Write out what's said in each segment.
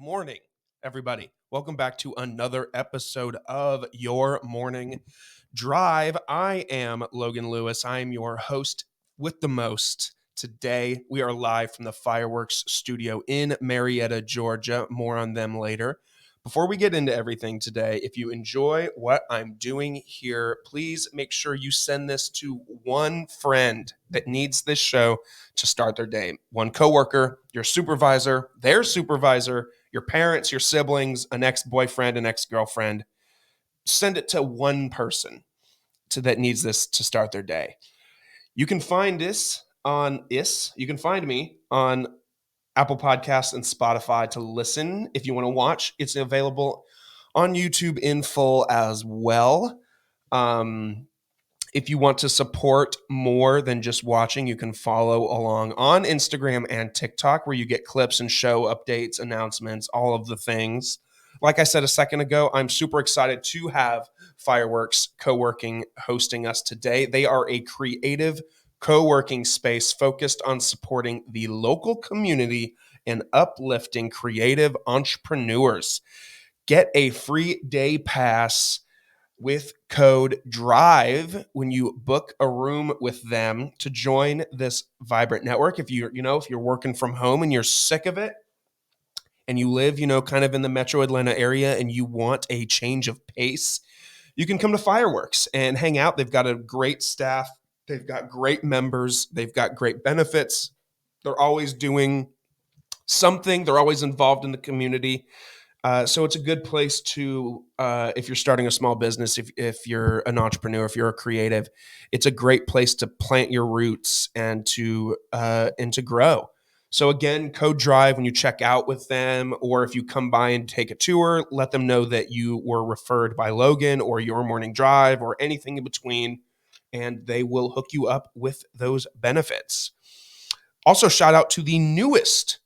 morning, everybody. Welcome back to another episode of Your Morning Drive. I am Logan Lewis. I am your host with the most. Today, we are live from the Fireworks Studio in Marietta, Georgia. More on them later. Before we get into everything today, if you enjoy what I'm doing here, please make sure you send this to one friend that needs this show to start their day. One coworker, your supervisor, their supervisor, your parents, your siblings, an ex-boyfriend, an ex-girlfriend. Send it to one person that needs this to start their day. You can find you can find me on Apple Podcasts and Spotify to listen. If you want to watch, it's available on YouTube in full as well. If you want to support more than just watching, you can follow along on Instagram and TikTok, where you get clips and show updates, announcements, all of the things. Like I said a second ago, I'm super excited to have Fireworks Co-working hosting us today. They are a creative co-working space focused on supporting the local community and uplifting creative entrepreneurs. Get a free day pass with code DRIVE when you book a room with them to join this vibrant network. If you're working from home and you're sick of it and you live, kind of in the metro Atlanta area and you want a change of pace, you can come to Fireworks and hang out. They've got a great staff. They've got great members. They've got great benefits. They're always doing something. They're always involved in the community. So it's a good place to, if you're starting a small business, if you're an entrepreneur, if you're a creative, it's a great place to plant your roots and to grow. So again, code DRIVE when you check out with them, or if you come by and take a tour, let them know that you were referred by Logan or Your Morning Drive or anything in between, and they will hook you up with those benefits. Also, shout out to the newest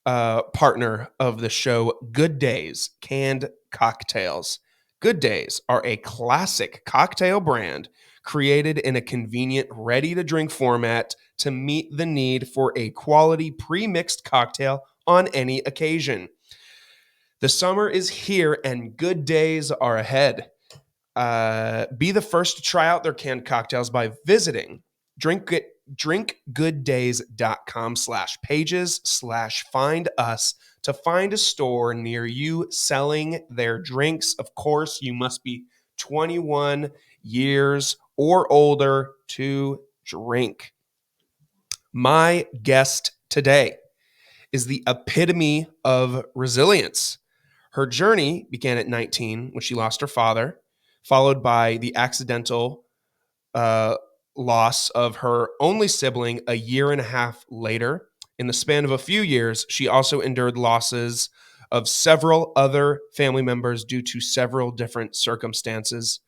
partner of the show, Good Days Canned Cocktails. Good Days are a classic cocktail brand created in a convenient, ready-to-drink format to meet the need for a quality pre-mixed cocktail on any occasion. The summer is here and good days are ahead. Be the first to try out their canned cocktails by visiting drinkgooddays.com/pages/find us to find a store near you selling their drinks. Of course, you must be 21 years or older to drink. My guest today is the epitome of resilience. Her journey began at 19 when she lost her father, followed by the accidental loss of her only sibling a year and a half later. In the span of a few years, she also endured losses of several other family members due to several different circumstances.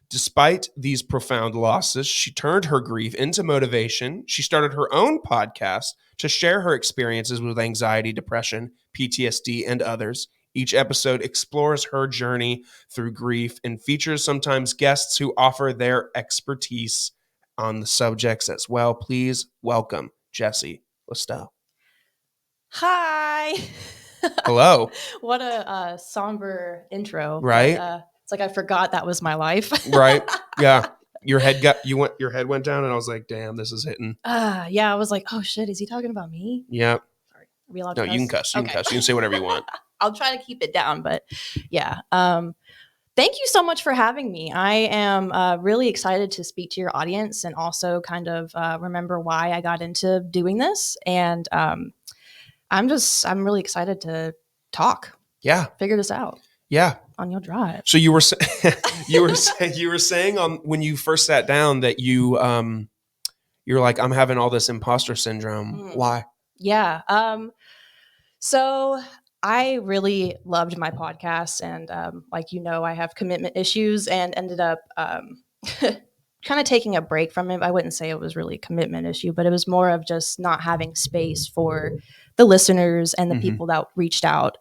Despite these profound losses, she turned her grief into motivation. She started her own podcast to share her experiences with anxiety, depression, PTSD, and others. Each episode explores her journey through grief and features sometimes guests who offer their expertise on the subjects as well. Please welcome Jessi Lestelle. Hi. Hello. What a somber intro, right? It's like I forgot that was my life. Right? Yeah. Your head went down, and I was like, "Damn, this is hitting." Yeah. I was like, "Oh shit, is he talking about me?" Yeah. Sorry. Are we allowed No, to cuss? you can cuss. You can cuss. You can say whatever you want. I'll try to keep it down, but yeah. Thank you so much for having me. I am really excited to speak to your audience and also kind of remember why I got into doing this. And I'm really excited to talk. Yeah. Figure this out. Yeah. On your drive. So you were saying on when you first sat down that you're like, I'm having all this imposter syndrome. Why? Yeah. So I really loved my podcast, and I have commitment issues and ended up kind of taking a break from it. I wouldn't say it was really a commitment issue, but it was more of just not having space for the listeners and the people that reached out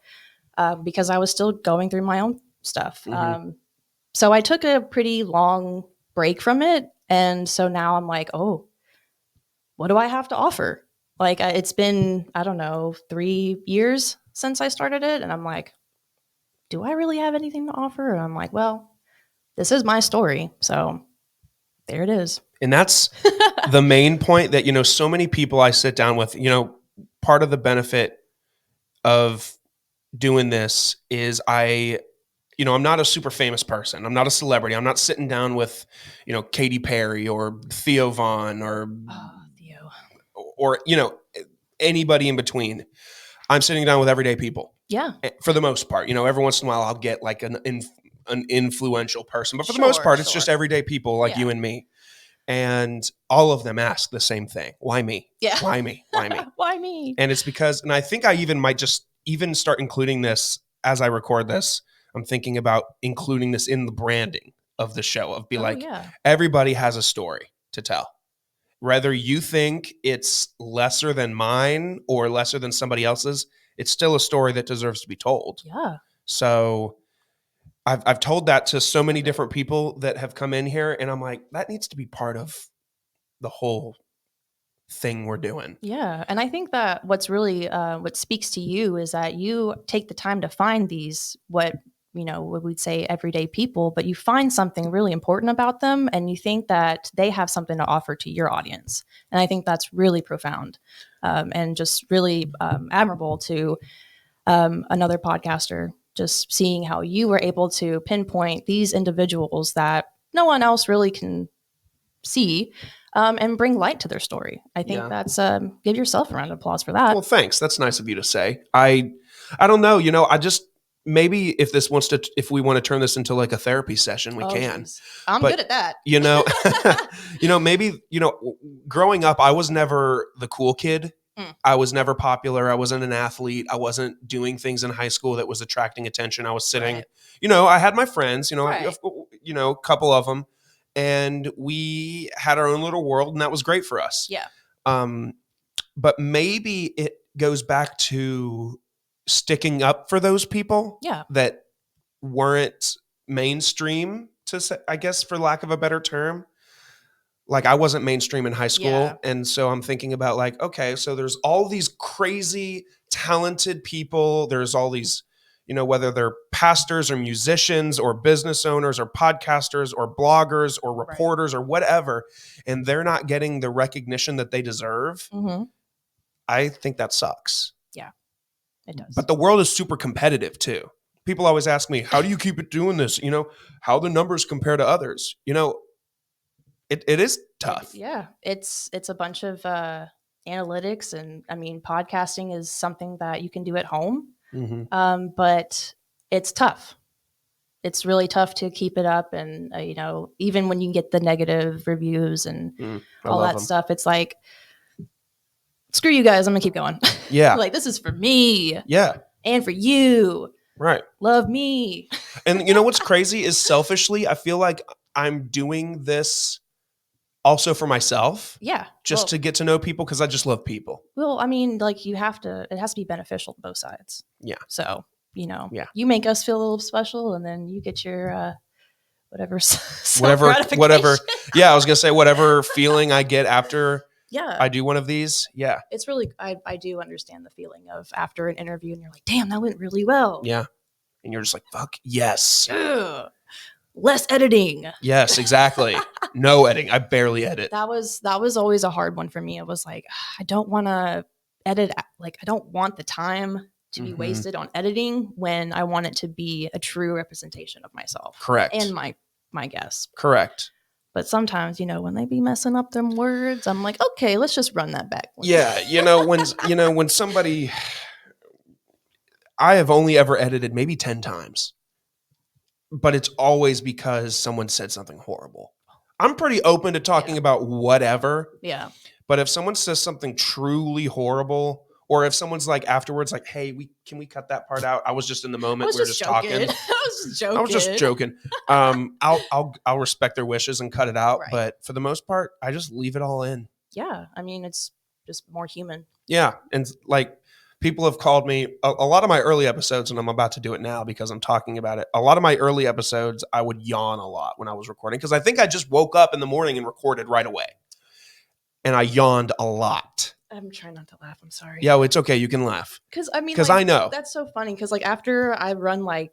because I was still going through my own stuff. So I took a pretty long break from it. And so now I'm like, oh, what do I have to offer? Like it's been, I don't know, 3 years since I started it. And I'm like, do I really have anything to offer? And I'm like, well, this is my story. So there it is. And that's the main point that, so many people I sit down with, part of the benefit of doing this is I'm not a super famous person. I'm not a celebrity. I'm not sitting down with, Katy Perry or Theo Vaughn Theo. or anybody in between. I'm sitting down with everyday people. Yeah. For the most part, every once in a while I'll get like an influential person, but for the most part, it's just everyday people like you and me. And all of them ask the same thing. Why me? Yeah. Why me? Why me? Why me? And it's because, and I think I even might just even start including this as I record this. I'm thinking about including this in the branding of the show everybody has a story to tell. Whether you think it's lesser than mine or lesser than somebody else's, it's still a story that deserves to be told. Yeah. So I've told that to so many different people that have come in here, and I'm like, that needs to be part of the whole thing we're doing. Yeah. And I think that what's really what speaks to you is that you take the time to find these what we'd say everyday people, but you find something really important about them and you think that they have something to offer to your audience. And I think that's really profound and just really admirable to another podcaster, just seeing how you were able to pinpoint these individuals that no one else really can see and bring light to their story. I think that's give yourself a round of applause for that. Well, thanks. That's nice of you to say. I don't know. I just maybe if we want to turn this into like a therapy session, we can. Geez. I'm good at that. Maybe growing up, I was never the cool kid. I was never popular. I wasn't an athlete. I wasn't doing things in high school that was attracting attention. I was sitting, I had my friends, a couple of them, and we had our own little world, and that was great for us. Yeah. But maybe it goes back to sticking up for those people that weren't mainstream, to say, I guess, for lack of a better term. Like I wasn't mainstream in high school. And so I'm thinking about like, okay, so there's all these crazy talented people. There's all these, whether they're pastors or musicians or business owners or podcasters or bloggers or reporters or whatever, and they're not getting the recognition that they deserve. Mm-hmm. I think that sucks. Yeah, it does. But the world is super competitive too. People always ask me, how do you keep it doing this? How the numbers compare to others? It is tough. Yeah, it's a bunch of analytics, and I mean, podcasting is something that you can do at home, but it's tough. It's really tough to keep it up, and even when you get the negative reviews and all that stuff, it's like, screw you guys, I'm gonna keep going. Yeah, like this is for me. Yeah, and for you. Right. Love me. And what's crazy is selfishly, I feel like I'm doing this also for myself. Yeah. Just to get to know people because I just love people. Well, I mean, like it has to be beneficial to both sides. Yeah. So, you make us feel a little special and then you get your whatever. Whatever. Yeah. I was going to say whatever feeling I get after I do one of these. Yeah. It's really, I do understand the feeling of after an interview and you're like, damn, that went really well. Yeah. And you're just like, fuck yes. Ugh. Less editing. Yes, exactly. No editing. I barely edit. That was always a hard one for me. It was like, I don't want to edit. Like, I don't want the time to be wasted on editing when I want it to be a true representation of myself. Correct. And my guests. Correct. But sometimes, when they be messing up them words, I'm like, okay, let's just run that back. Yeah. When somebody, I have only ever edited maybe 10 times. But it's always because someone said something horrible. I'm pretty open to talking about whatever. Yeah. But if someone says something truly horrible, or if someone's like afterwards, like, hey, can we cut that part out? I was just in the moment. We were just talking. I was just joking. I'll respect their wishes and cut it out. Right. But for the most part, I just leave it all in. Yeah. I mean, it's just more human. Yeah. And like, people have called me a lot of my early episodes, and I'm about to do it now because I'm talking about it. A lot of my early episodes, I would yawn a lot when I was recording because I think I just woke up in the morning and recorded right away. and I yawned a lot. I'm trying not to laugh. I'm sorry. Yeah, it's okay. You can laugh. Because I mean, 'Cause like, I know. that's so funny. Because like after I run, I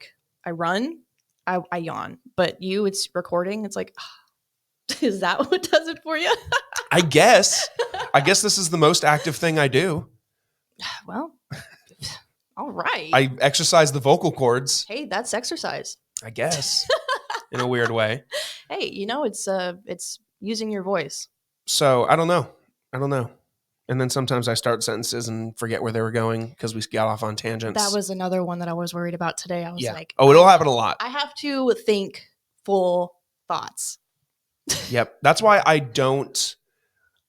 yawn. But you, it's recording. It's like, is that what does it for you? I guess this is the most active thing I do. Well, all right. I exercise the vocal cords. Hey, that's exercise. I guess in a weird way. Hey, it's using your voice. So I don't know. And then sometimes I start sentences and forget where they were going because we got off on tangents. That was another one that I was worried about today. I was like, oh, it'll happen a lot. I have to think full thoughts. Yep. That's why I don't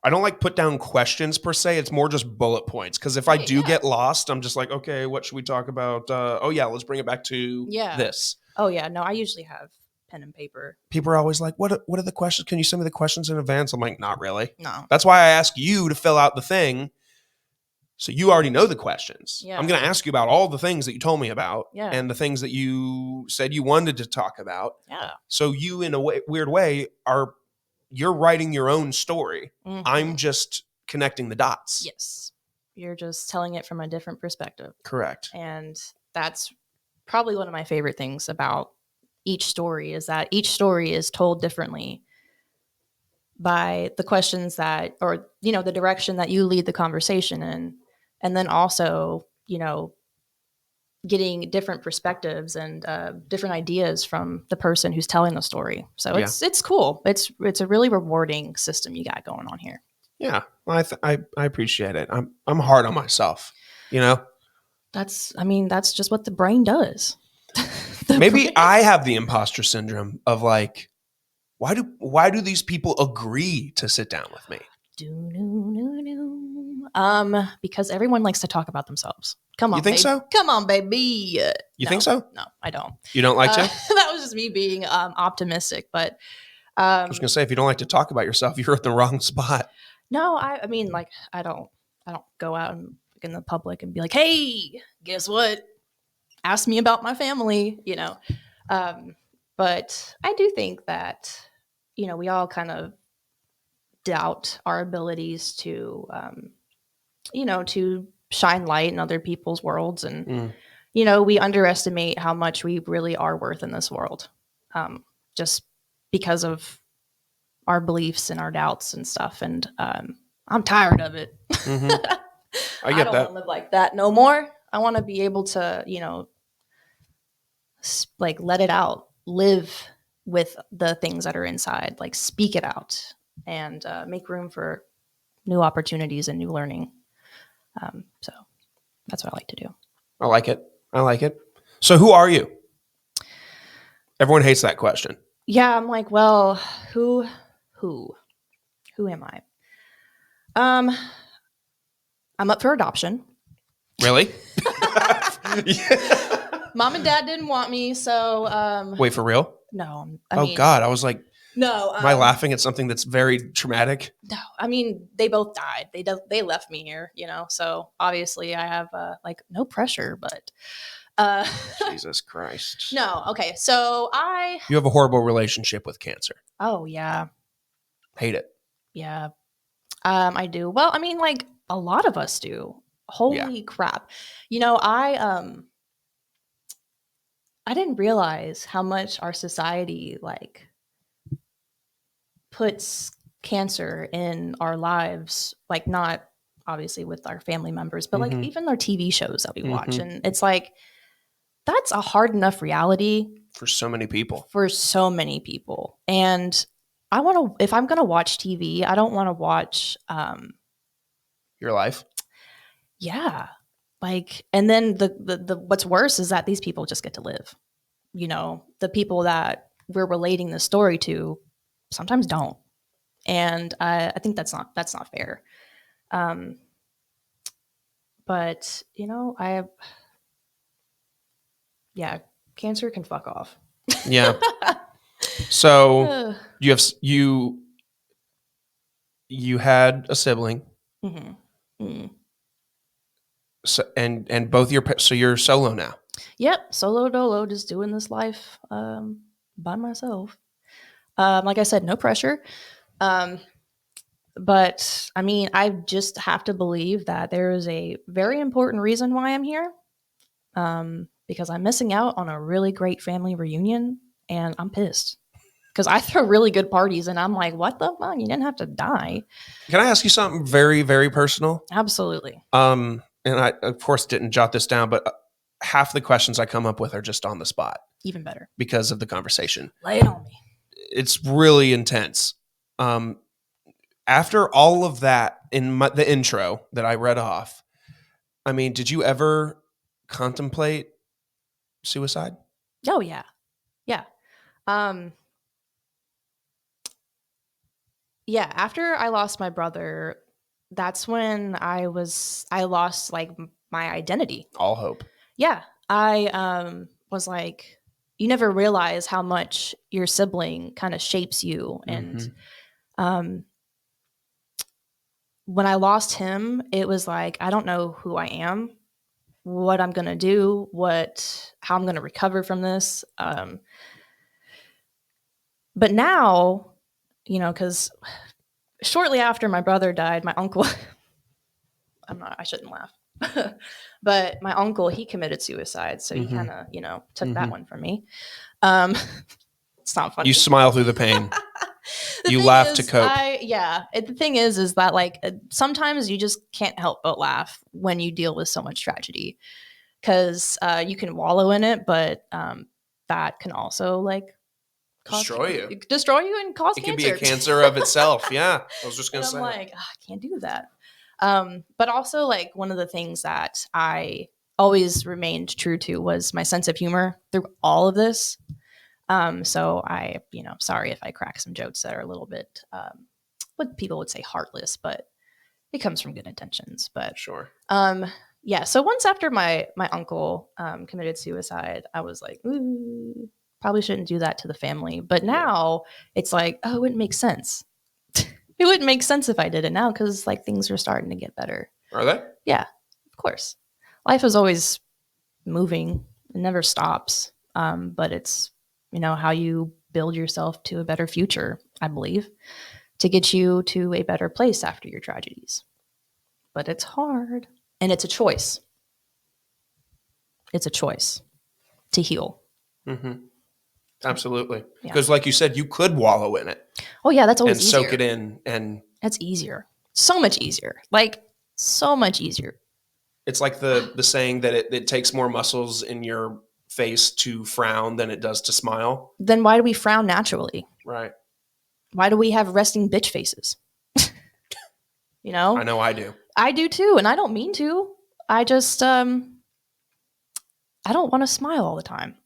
like put down questions per se. It's more just bullet points. Because if I do get lost, I'm just like, okay, what should we talk about? Oh yeah, let's bring it back to this. Oh yeah, no, I usually have pen and paper. People are always like, what are the questions? Can you send me the questions in advance? I'm like, not really. No. That's why I ask you to fill out the thing. So you already know the questions. Yeah. I'm going to ask you about all the things that you told me about and the things that you said you wanted to talk about. Yeah. So you, in a weird way, you're writing your own story. Mm-hmm. I'm just connecting the dots. Yes. You're just telling it from a different perspective. Correct. And that's probably one of my favorite things about each story is that each story is told differently by the questions that, or, the direction that you lead the conversation in. And then also, getting different perspectives and different ideas from the person who's telling the story. So it's cool. It's a really rewarding system you got going on here. Yeah, well, I appreciate it. I'm hard on myself, That's just what the brain does. Maybe I have the imposter syndrome of like, why do these people agree to sit down with me? Because everyone likes to talk about themselves. Come on, you think so? Come on, baby. You think so? No, I don't. You don't like to? That was just me being optimistic. But I was gonna say, if you don't like to talk about yourself, you're at the wrong spot. No, I mean, like, I don't go out in the public and be like, hey, guess what? Ask me about my family, But I do think that, we all kind of doubt our abilities to, to shine light in other people's worlds. And, we underestimate how much we really are worth in this world, just because of our beliefs and our doubts and stuff. And I'm tired of it. Mm-hmm. I get don't that. want to live like that no more. I want to be able to, like let it out, live with the things that are inside, like speak it out and make room for new opportunities and new learning. So that's what I like to do. I like it. So who are you? Everyone hates that question. Yeah. I'm like, well, who am I? I'm up for adoption. Really? Mom and dad didn't want me, so wait, for real? No. God, I was like, no. Am I laughing at something that's very traumatic? No, I mean, they both died. They left me here, So obviously, I have no pressure, but Jesus Christ. No, okay. So you have a horrible relationship with cancer. Oh yeah. Hate it. Yeah. I do. Well, I mean, like a lot of us do. Holy crap. I didn't realize how much our society like puts cancer in our lives, like not obviously with our family members, but like even our TV shows that we watch. And it's like, that's a hard enough reality for so many people. And if I'm going to watch TV, I don't want to watch your life. Yeah. Like, and then the what's worse is that these people just get to live. The people that we're relating the story to sometimes don't. And I think that's not fair. But cancer can fuck off. Yeah. So you had a sibling. Mm-hmm. Mm-hmm. So and both so you're solo now. Yep, solo dolo, just doing this life by myself. Like I said, no pressure. But I mean, I just have to believe that there is a very important reason why I'm here. Because I'm missing out on a really great family reunion and I'm pissed. Because I throw really good parties and I'm like, what the fuck? You didn't have to die. Can I ask you something very, very personal? Absolutely. And I, of course, didn't jot this down, but half the questions I come up with are just on the spot Even better. because of the conversation. Lay it on me. It's really intense. After all of that in the intro that I read off, I mean, did you ever contemplate suicide? Oh, yeah. Yeah. Yeah. After I lost my brother, that's when I lost like my identity. All hope. Yeah. I was like, you never realize how much your sibling kind of shapes you. And when I lost him, it was like, I don't know who I am, what I'm going to do, how I'm going to recover from this. But now, because shortly after my brother died, my uncle, I shouldn't laugh, but my uncle, he committed suicide. So he kind of, took that one from me. It's not funny. You smile through the pain. You laugh to cope. The thing is that like sometimes you just can't help but laugh when you deal with so much tragedy, because you can wallow in it, but that can also like destroy you and cause it cancer. It could be a cancer of itself. Yeah, I was just gonna say. I'm like, I can't do that. But also, like, one of the things that I always remained true to was my sense of humor through all of this. So I, sorry if I crack some jokes that are a little bit, what people would say heartless, but it comes from good intentions. But sure. Yeah. So once after my uncle committed suicide, I was like, ooh, probably shouldn't do that to the family. But now it's like, oh, it wouldn't make sense. It wouldn't make sense if I did it now, because like things are starting to get better. Are they? Yeah, of course. Life is always moving. It never stops. But it's, how you build yourself to a better future, I believe, to get you to a better place after your tragedies. But it's hard. And it's a choice. It's a choice to heal. Mm-hmm. Absolutely. Because like you said, you could wallow in it. Oh, yeah, that's always easier. And soak it in. And that's easier. So much easier. Like, so much easier. It's like the saying that it takes more muscles in your face to frown than it does to smile. Then why do we frown naturally? Right. Why do we have resting bitch faces? I know I do. I do too, and I don't mean to. I just I don't want to smile all the time.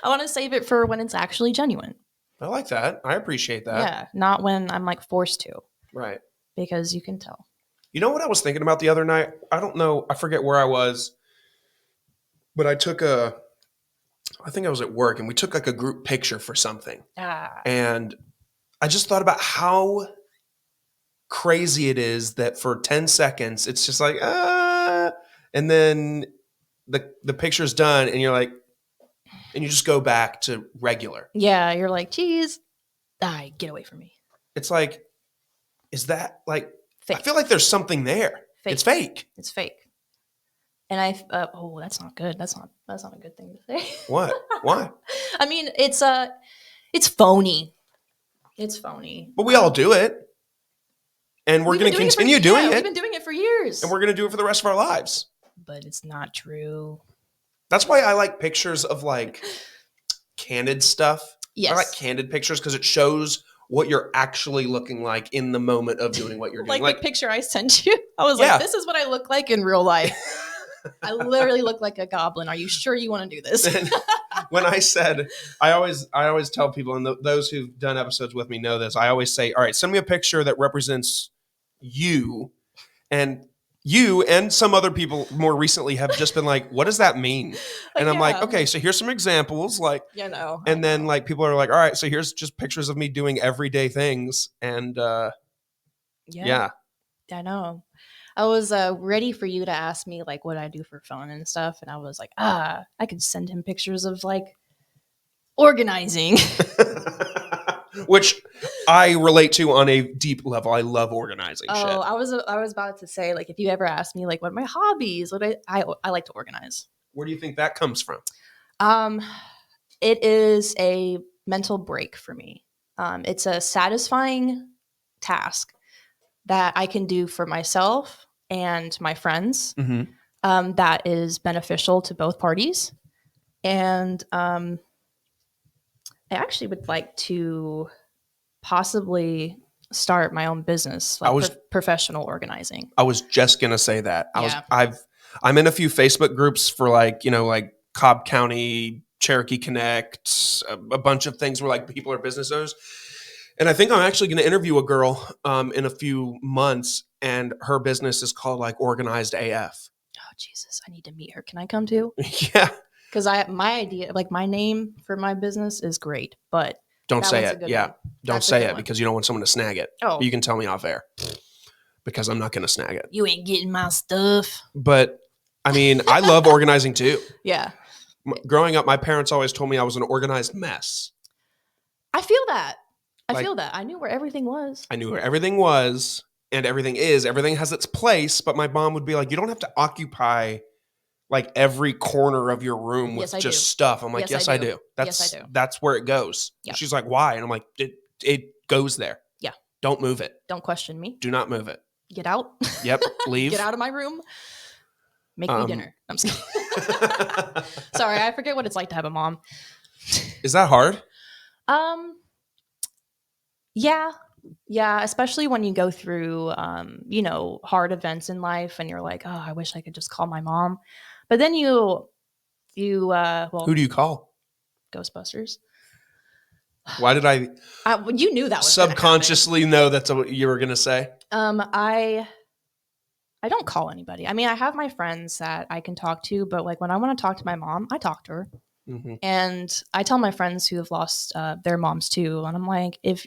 I want to save it for when it's actually genuine. I like that. I appreciate that. Yeah, not when I'm like forced to. Right. Because you can tell. You know what I was thinking about the other night? I don't know. I forget where I was. But I think I was at work, and we took like a group picture for something. And I just thought about how crazy it is that for 10 seconds, it's just like, and then the picture's done, and you're like, and you just go back to regular. Yeah, you're like, geez, get away from me. It's like, is that like, fake? I feel like there's something there. Fake. It's fake. It's fake. And that's not good. That's not a good thing to say. What? Why? I mean, it's phony. It's phony. But we all do it. And we're going to continue doing it. We've been doing it for years. And we're going to do it for the rest of our lives. But it's not true. That's why I like pictures of like candid stuff. Yes. I like candid pictures because it shows what you're actually looking like in the moment of doing what you're doing. Like the picture I sent you. I was like, this is what I look like in real life. I literally look like a goblin. Are you sure you want to do this? When I said, I always tell people, and those who've done episodes with me know this, I always say, all right, send me a picture that represents you. And you and some other people more recently have just been like, what does that mean? And I'm like, okay, so here's some examples. Like, and then like people are like, all right, so here's just pictures of me doing everyday things. And yeah. I know. I was ready for you to ask me like what I do for fun and stuff. And I was like, I could send him pictures of like organizing. which I relate to on a deep level. I love organizing shit. I was about to say, like, if you ever asked me like what are my hobbies, what I like to organize. Where do you think that comes from? It is a mental break for me. It's a satisfying task that I can do for myself and my friends. That is beneficial to both parties. And I actually would like to possibly start my own business, like professional organizing. I was just gonna say that. Yeah. I'm in a few Facebook groups for like Cobb County, Cherokee Connect, a bunch of things where like people are business owners. And I think I'm actually going to interview a girl in a few months, and her business is called like Organized AF. Oh Jesus, I need to meet her. Can I come too? Yeah. Because my idea, like my name for my business is great, but don't say it. Yeah, don't say it because you don't want someone to snag it. Oh, you can tell me off air because I'm not going to snag it. You ain't getting my stuff. But I mean, I love organizing too. Yeah. Growing up, my parents always told me I was an organized mess. I feel that. I feel that. I knew where everything was. I knew where everything was and everything is. Everything has its place, but my mom would be like, you don't have to occupy like every corner of your room with just stuff. I'm like, yes, I do. That's where it goes. Yep. She's like, why? And I'm like, it goes there. Yeah. Don't move it. Don't question me. Do not move it. Get out. Yep. Leave. Get out of my room. Make me dinner. I'm just kidding. Sorry, I forget what it's like to have a mom. Is that hard? Yeah, especially when you go through hard events in life and you're like, oh, I wish I could just call my mom. But then who do you call? Ghostbusters. Why did I you knew that was subconsciously know that's what you were going to say? I don't call anybody. I mean, I have my friends that I can talk to, but like when I want to talk to my mom, I talk to her. Mm-hmm. And I tell my friends who have lost their moms too. And I'm like, if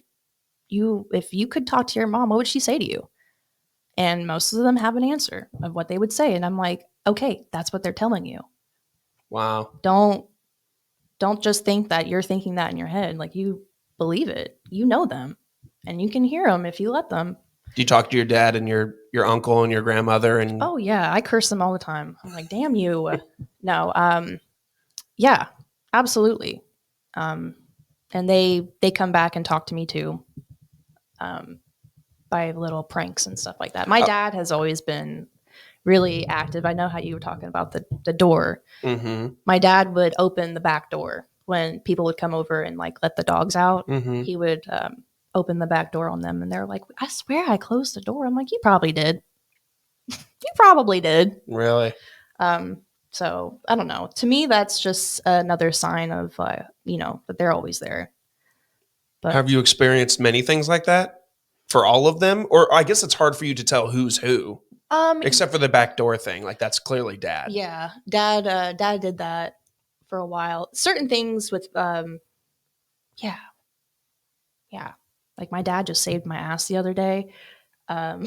you could talk to your mom, what would she say to you? And most of them have an answer of what they would say. And I'm like, okay, that's what they're telling you. Wow. Don't just think that you're thinking that in your head. Like you believe it. You know them and you can hear them if you let them. Do you talk to your dad and your uncle and your grandmother? And oh yeah, I curse them all the time. I'm like, damn you. No. Yeah, absolutely. And they come back and talk to me too. By little pranks and stuff like that. My dad has always been really active. I know how you were talking about the door. Mm-hmm. My dad would open the back door when people would come over and like let the dogs out. Mm-hmm. He would open the back door on them and they're like, I swear I closed the door. I'm like, you probably did. You probably did. Really? So I don't know. To me, that's just another sign of, that they're always there. But have you experienced many things like that for all of them? Or I guess it's hard for you to tell who's who, except for the back door thing. Like that's clearly dad. Yeah. Dad did that for a while. Certain things with, yeah. Like my dad just saved my ass the other day. I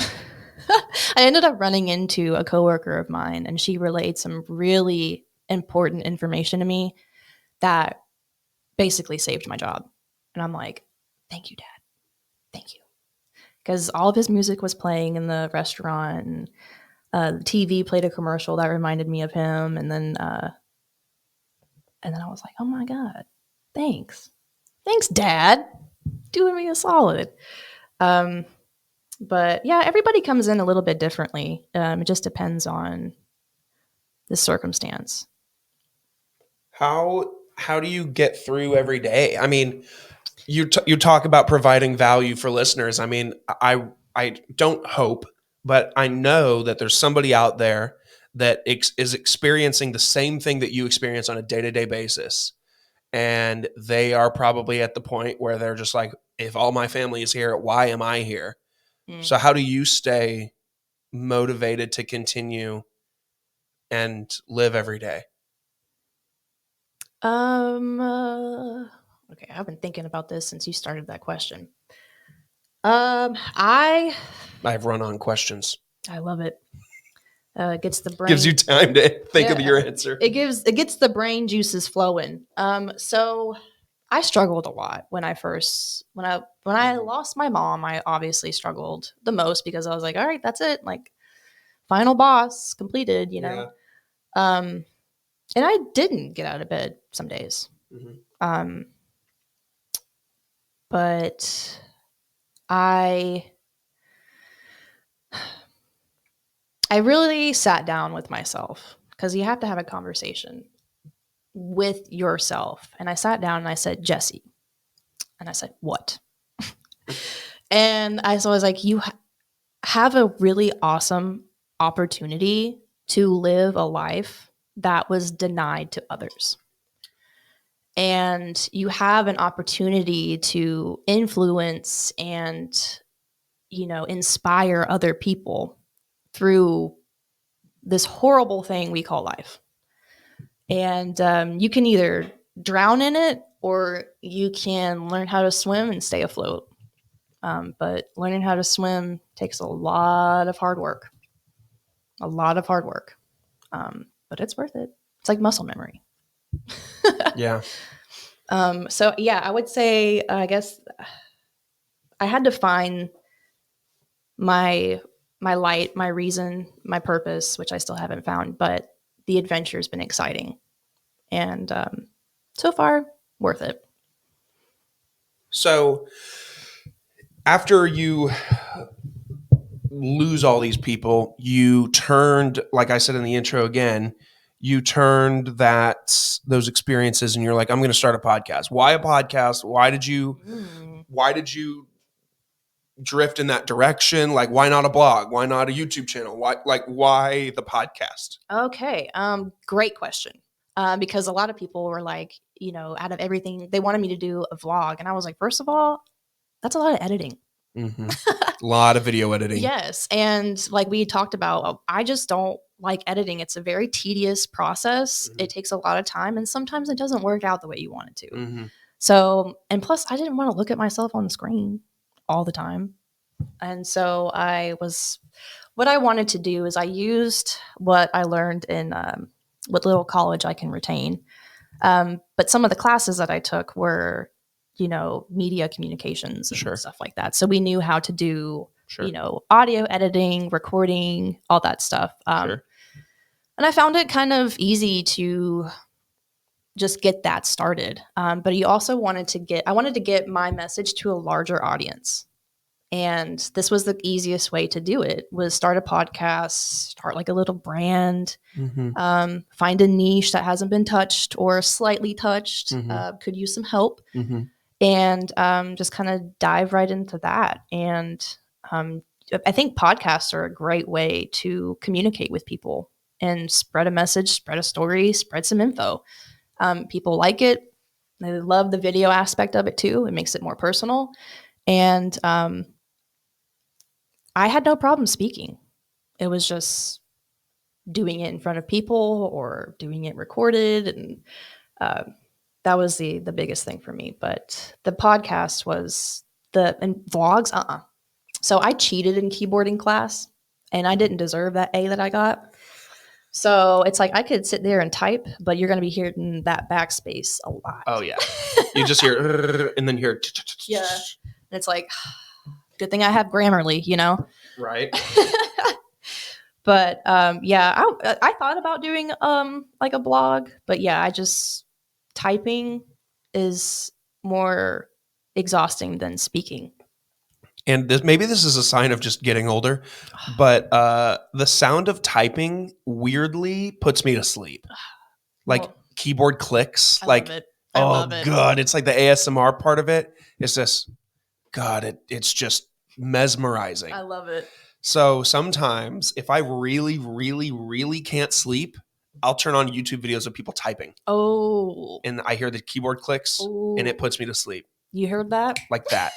ended up running into a coworker of mine and she relayed some really important information to me that basically saved my job. And I'm like, thank you, Dad. Thank you. Because all of his music was playing in the restaurant and the TV played a commercial that reminded me of him. And then I was like, oh my God, thanks. Thanks, Dad. Doing me a solid. But yeah, everybody comes in a little bit differently. It just depends on the circumstance. How do you get through every day? I mean, you talk about providing value for listeners. I mean, I don't hope, but I know that there's somebody out there that is experiencing the same thing that you experience on a day-to-day basis. And they are probably at the point where they're just like, if all my family is here, why am I here? Mm. So how do you stay motivated to continue and live every day? Okay, I've been thinking about this since you started that question. I've run on questions. I love it. Gets the brain, gives you time to think of your answer. It gets the brain juices flowing. So I struggled a lot when I lost my mom. I obviously struggled the most because I was like, all right, that's it. Like, final boss completed, you know? Um, and I didn't get out of bed some days. Um, but I really sat down with myself because you have to have a conversation with yourself. And I sat down and I said, Jessi. And I said, what? And so I was like, you have a really awesome opportunity to live a life that was denied to others. And you have an opportunity to influence and, you know, inspire other people through this horrible thing we call life. And you can either drown in it or you can learn how to swim and stay afloat. But learning how to swim takes a lot of hard work. But it's worth it. It's like muscle memory. Yeah. So yeah, I would say, I guess I had to find my light, my reason, my purpose, which I still haven't found, but the adventure's been exciting. And so far, worth it. So after you lose all these people, you turned, like I said in the intro again, you turned those experiences and you're like, I'm going to start a podcast. Why a podcast? Why did you drift in that direction? Like, why not a blog? Why not a YouTube channel? Why the podcast? Okay. Great question. Because a lot of people were like, you know, out of everything, they wanted me to do a vlog. And I was like, first of all, that's a lot of editing. Mm-hmm. A lot of video editing. Yes. And like we talked about, I just don't like editing. It's a very tedious process. Mm-hmm. It takes a lot of time. And sometimes it doesn't work out the way you want it to. Mm-hmm. So, and plus, I didn't want to look at myself on the screen all the time. And so what I wanted to do is I used what I learned in what little college I can retain. But some of the classes that I took were, you know, media communications and stuff like that. So we knew how to do, you know, audio editing, recording, all that stuff. And I found it kind of easy to just get that started. But I wanted to get my message to a larger audience. And this was the easiest way to do it, was start a podcast, start like a little brand, find a niche that hasn't been touched or slightly touched, could use some help, and just kind of dive right into that. And I think podcasts are a great way to communicate with people and spread a message, spread a story, spread some info. People like it. They love the video aspect of it too. It makes it more personal. And I had no problem speaking. It was just doing it in front of people or doing it recorded. And that was the biggest thing for me. But the podcast was and vlogs. So I cheated in keyboarding class and I didn't deserve that A that I got. So it's like I could sit there and type, but you're going to be hearing that backspace a lot. Oh, yeah. You just hear, and then hear. Yeah. And it's like, good thing I have Grammarly, you know? Right. But yeah, I thought about doing like a blog, but yeah, typing is more exhausting than speaking. And maybe this is a sign of just getting older, but the sound of typing weirdly puts me to sleep. Like keyboard clicks. I love it. I love it. God, it's like the ASMR part of it. It's just, God, it's just mesmerizing. I love it. So sometimes if I really, really, really can't sleep, I'll turn on YouTube videos of people typing. Oh. And I hear the keyboard clicks and it puts me to sleep. You heard that? Like that.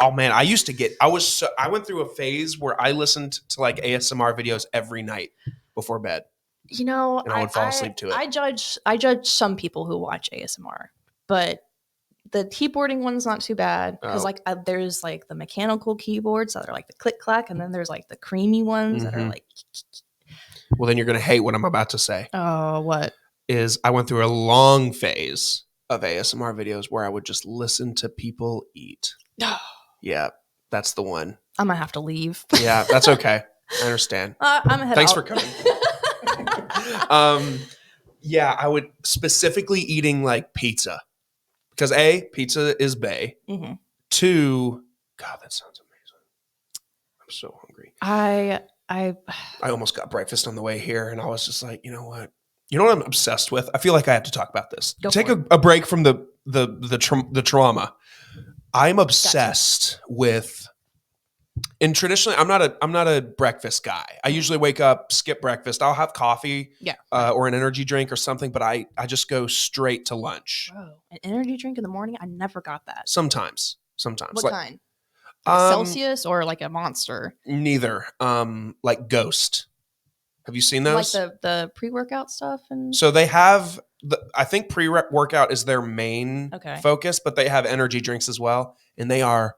Oh man, I went through a phase where I listened to like ASMR videos every night before bed. You know, and I would fall asleep to it. I judge some people who watch ASMR, but the keyboarding one's not too bad because there's like the mechanical keyboards that are like the click clack, and then there's like the creamy ones that are like. Well, then you're gonna hate what I'm about to say. Oh, what? Is I went through a long phase of ASMR videos where I would just listen to people eat. Yeah, that's the one. I'm gonna have to leave. Yeah, that's okay. I understand. I'm gonna head Thanks out. for coming. Yeah, I would specifically eating like pizza because pizza is bae. Mm-hmm. 2, God, that sounds amazing. I'm so hungry. I almost got breakfast on the way here, and I was just like, you know what? You know what I'm obsessed with? I feel like I have to talk about this. Take a break from the trauma. I'm obsessed with. And traditionally, I'm not a breakfast guy. I usually wake up, skip breakfast. I'll have coffee, or an energy drink or something, but I just go straight to lunch. Bro, an energy drink in the morning? I never got that. Sometimes. What kind? Like a Celsius or like a Monster? Neither. Like Ghost. Have you seen those? Like the pre-workout stuff? So they have, I think pre-workout is their main focus, but they have energy drinks as well, and they are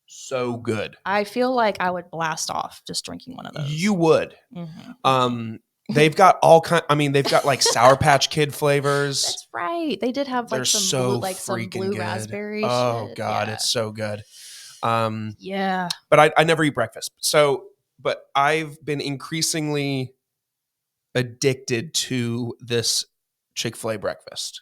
so good. I feel like I would blast off just drinking one of those. You would. Mm-hmm. They've got all kind. I mean, they've got like Sour Patch Kid flavors. That's right. They did have like some blue good. raspberry. Oh God, it's so good. Yeah. But I never eat breakfast. But I've been increasingly addicted to this Chick-fil-A breakfast.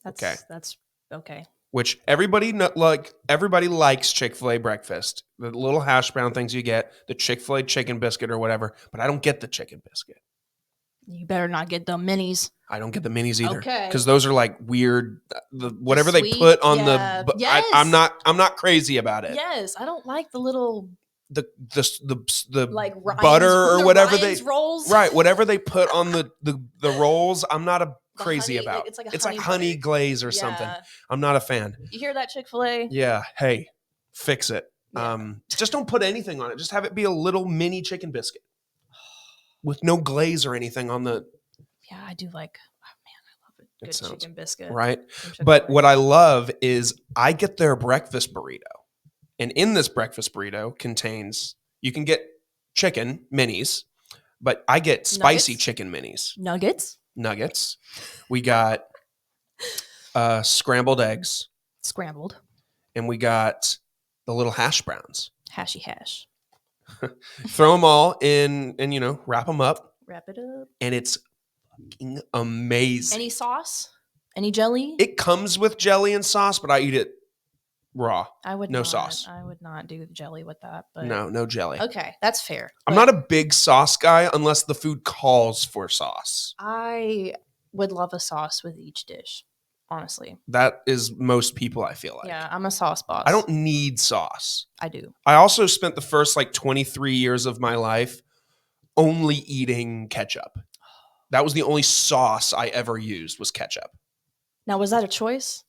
That's okay. Which everybody likes Chick-fil-A breakfast. The little hash brown things you get, the Chick-fil-A chicken biscuit or whatever, but I don't get the chicken biscuit. You better not get the minis. I don't get the minis either. Okay. Because those are like weird, whatever they put on the. Yes. I'm not crazy about it. Yes, I don't like the little the like butter or whatever Ryan's rolls. Right, whatever they put on the rolls. I'm not crazy about. It's like honey glaze or something. I'm not a fan. You hear that, Chick-fil-A? Yeah. Hey, fix it. Yeah. Just don't put anything on it. Just have it be a little mini chicken biscuit with no glaze or anything on the. Yeah, I do like. Oh man, I love a good chicken biscuit. Right, but what I love is I get their breakfast burrito, and in this breakfast burrito contains you can get chicken minis, but I get spicy chicken minis. Nuggets. We got scrambled eggs. Scrambled. And we got the little hash browns. Hashy hash. Throw them all in and, wrap them up. Wrap it up. And it's fucking amazing. Any sauce? Any jelly? It comes with jelly and sauce, but I eat it raw. No sauce. I would not do jelly with that. But no jelly. Okay, that's fair. I'm not a big sauce guy unless the food calls for sauce. I would love a sauce with each dish, honestly. That is most people, I feel like. Yeah, I'm a sauce boss. I don't need sauce. I do. I also spent the first 23 years of my life only eating ketchup. That was the only sauce I ever used was ketchup. Now, was that a choice?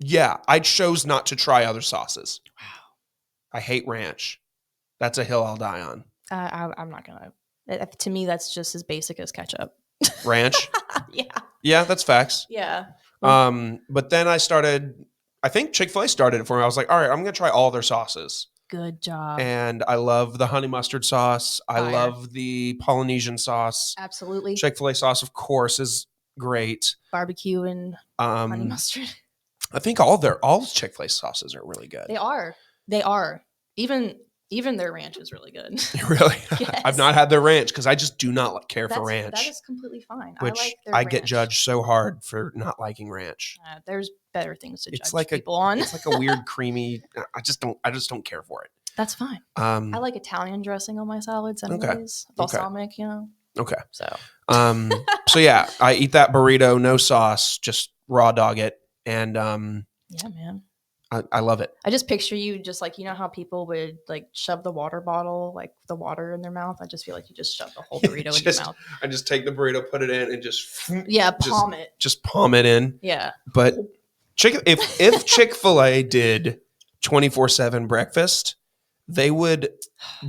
Yeah, I chose not to try other sauces. Wow. I hate ranch. That's a hill I'll die on. I'm not going to. To me, that's just as basic as ketchup. Ranch? Yeah. Yeah, that's facts. Yeah. But then I think Chick-fil-A started it for me. I was like, all right, I'm going to try all their sauces. Good job. And I love the honey mustard sauce. Fire. I love the Polynesian sauce. Absolutely. Chick-fil-A sauce, of course, is great. Barbecue and honey mustard. I think all Chick-fil-A sauces are really good. They are. Even their ranch is really good. Really? Yes. I've not had their ranch because I just do not care for ranch. That is completely fine. Which I get judged so hard for not liking ranch. There's better things to judge people on. It's like a weird creamy. I just don't care for it. That's fine. I like Italian dressing on my salads anyways. Okay. Balsamic, Okay. So. So yeah, I eat that burrito, no sauce, just raw dog it, and yeah, man. I love it. I just picture you just how people would shove the water bottle, the water in their mouth. I just feel like you just shove the whole burrito in your mouth. I just take the burrito, put it in, and just palm it. Just palm it in. Yeah. But if Chick-fil-A did 24/7 breakfast, they would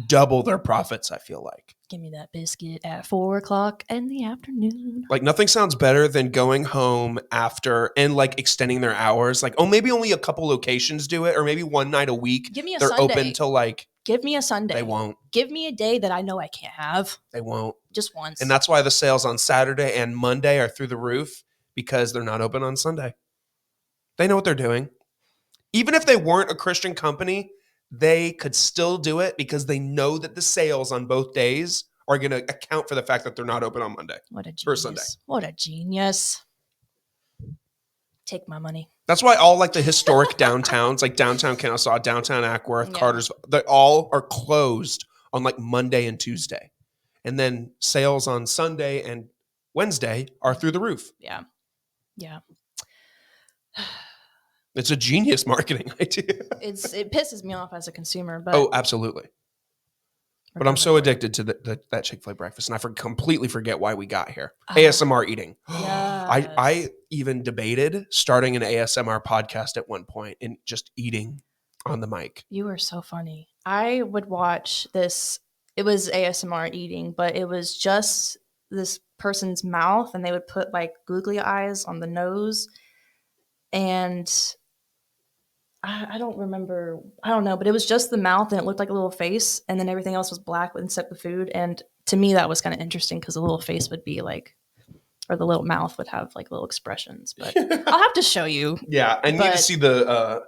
double their profits. I feel like. Give me that biscuit at 4:00 in the afternoon. Nothing sounds better than going home after and extending their hours. Maybe only a couple locations do it, or maybe one night a week. Give me a They're Sunday. open till Give me a Sunday. They won't. Give me a day that I know I can't have. They won't. just once. And that's why the sales on Saturday and Monday are through the roof, because they're not open on Sunday. They know what they're doing. Even if they weren't a Christian company, they could still do it because they know that the sales on both days are going to account for the fact that they're not open on Monday. What a or genius. Sunday. What a genius. Take my money. That's why all like the historic downtowns, like downtown Kennesaw, downtown Ackworth, Yeah. Cartersville, they all are closed on like Monday and Tuesday. And then sales on Sunday and Wednesday are through the roof. Yeah. Yeah. It's a genius marketing idea. It pisses me off as a consumer, but Oh, absolutely. But I'm so addicted to that Chick-fil-A breakfast, and I completely forget why we got here. ASMR eating. Yes. I even debated starting an ASMR podcast at one point and just eating on the mic. You were so funny. I would watch this. It was ASMR eating, but it was just this person's mouth, and they would put like googly eyes on the nose. And I don't remember. I don't know, but it was just the mouth, and it looked like a little face, and then everything else was black except the food. And to me, that was kind of interesting because the little face would be like, or the little mouth would have like little expressions. But I'll have to show you. Yeah, I need to see the.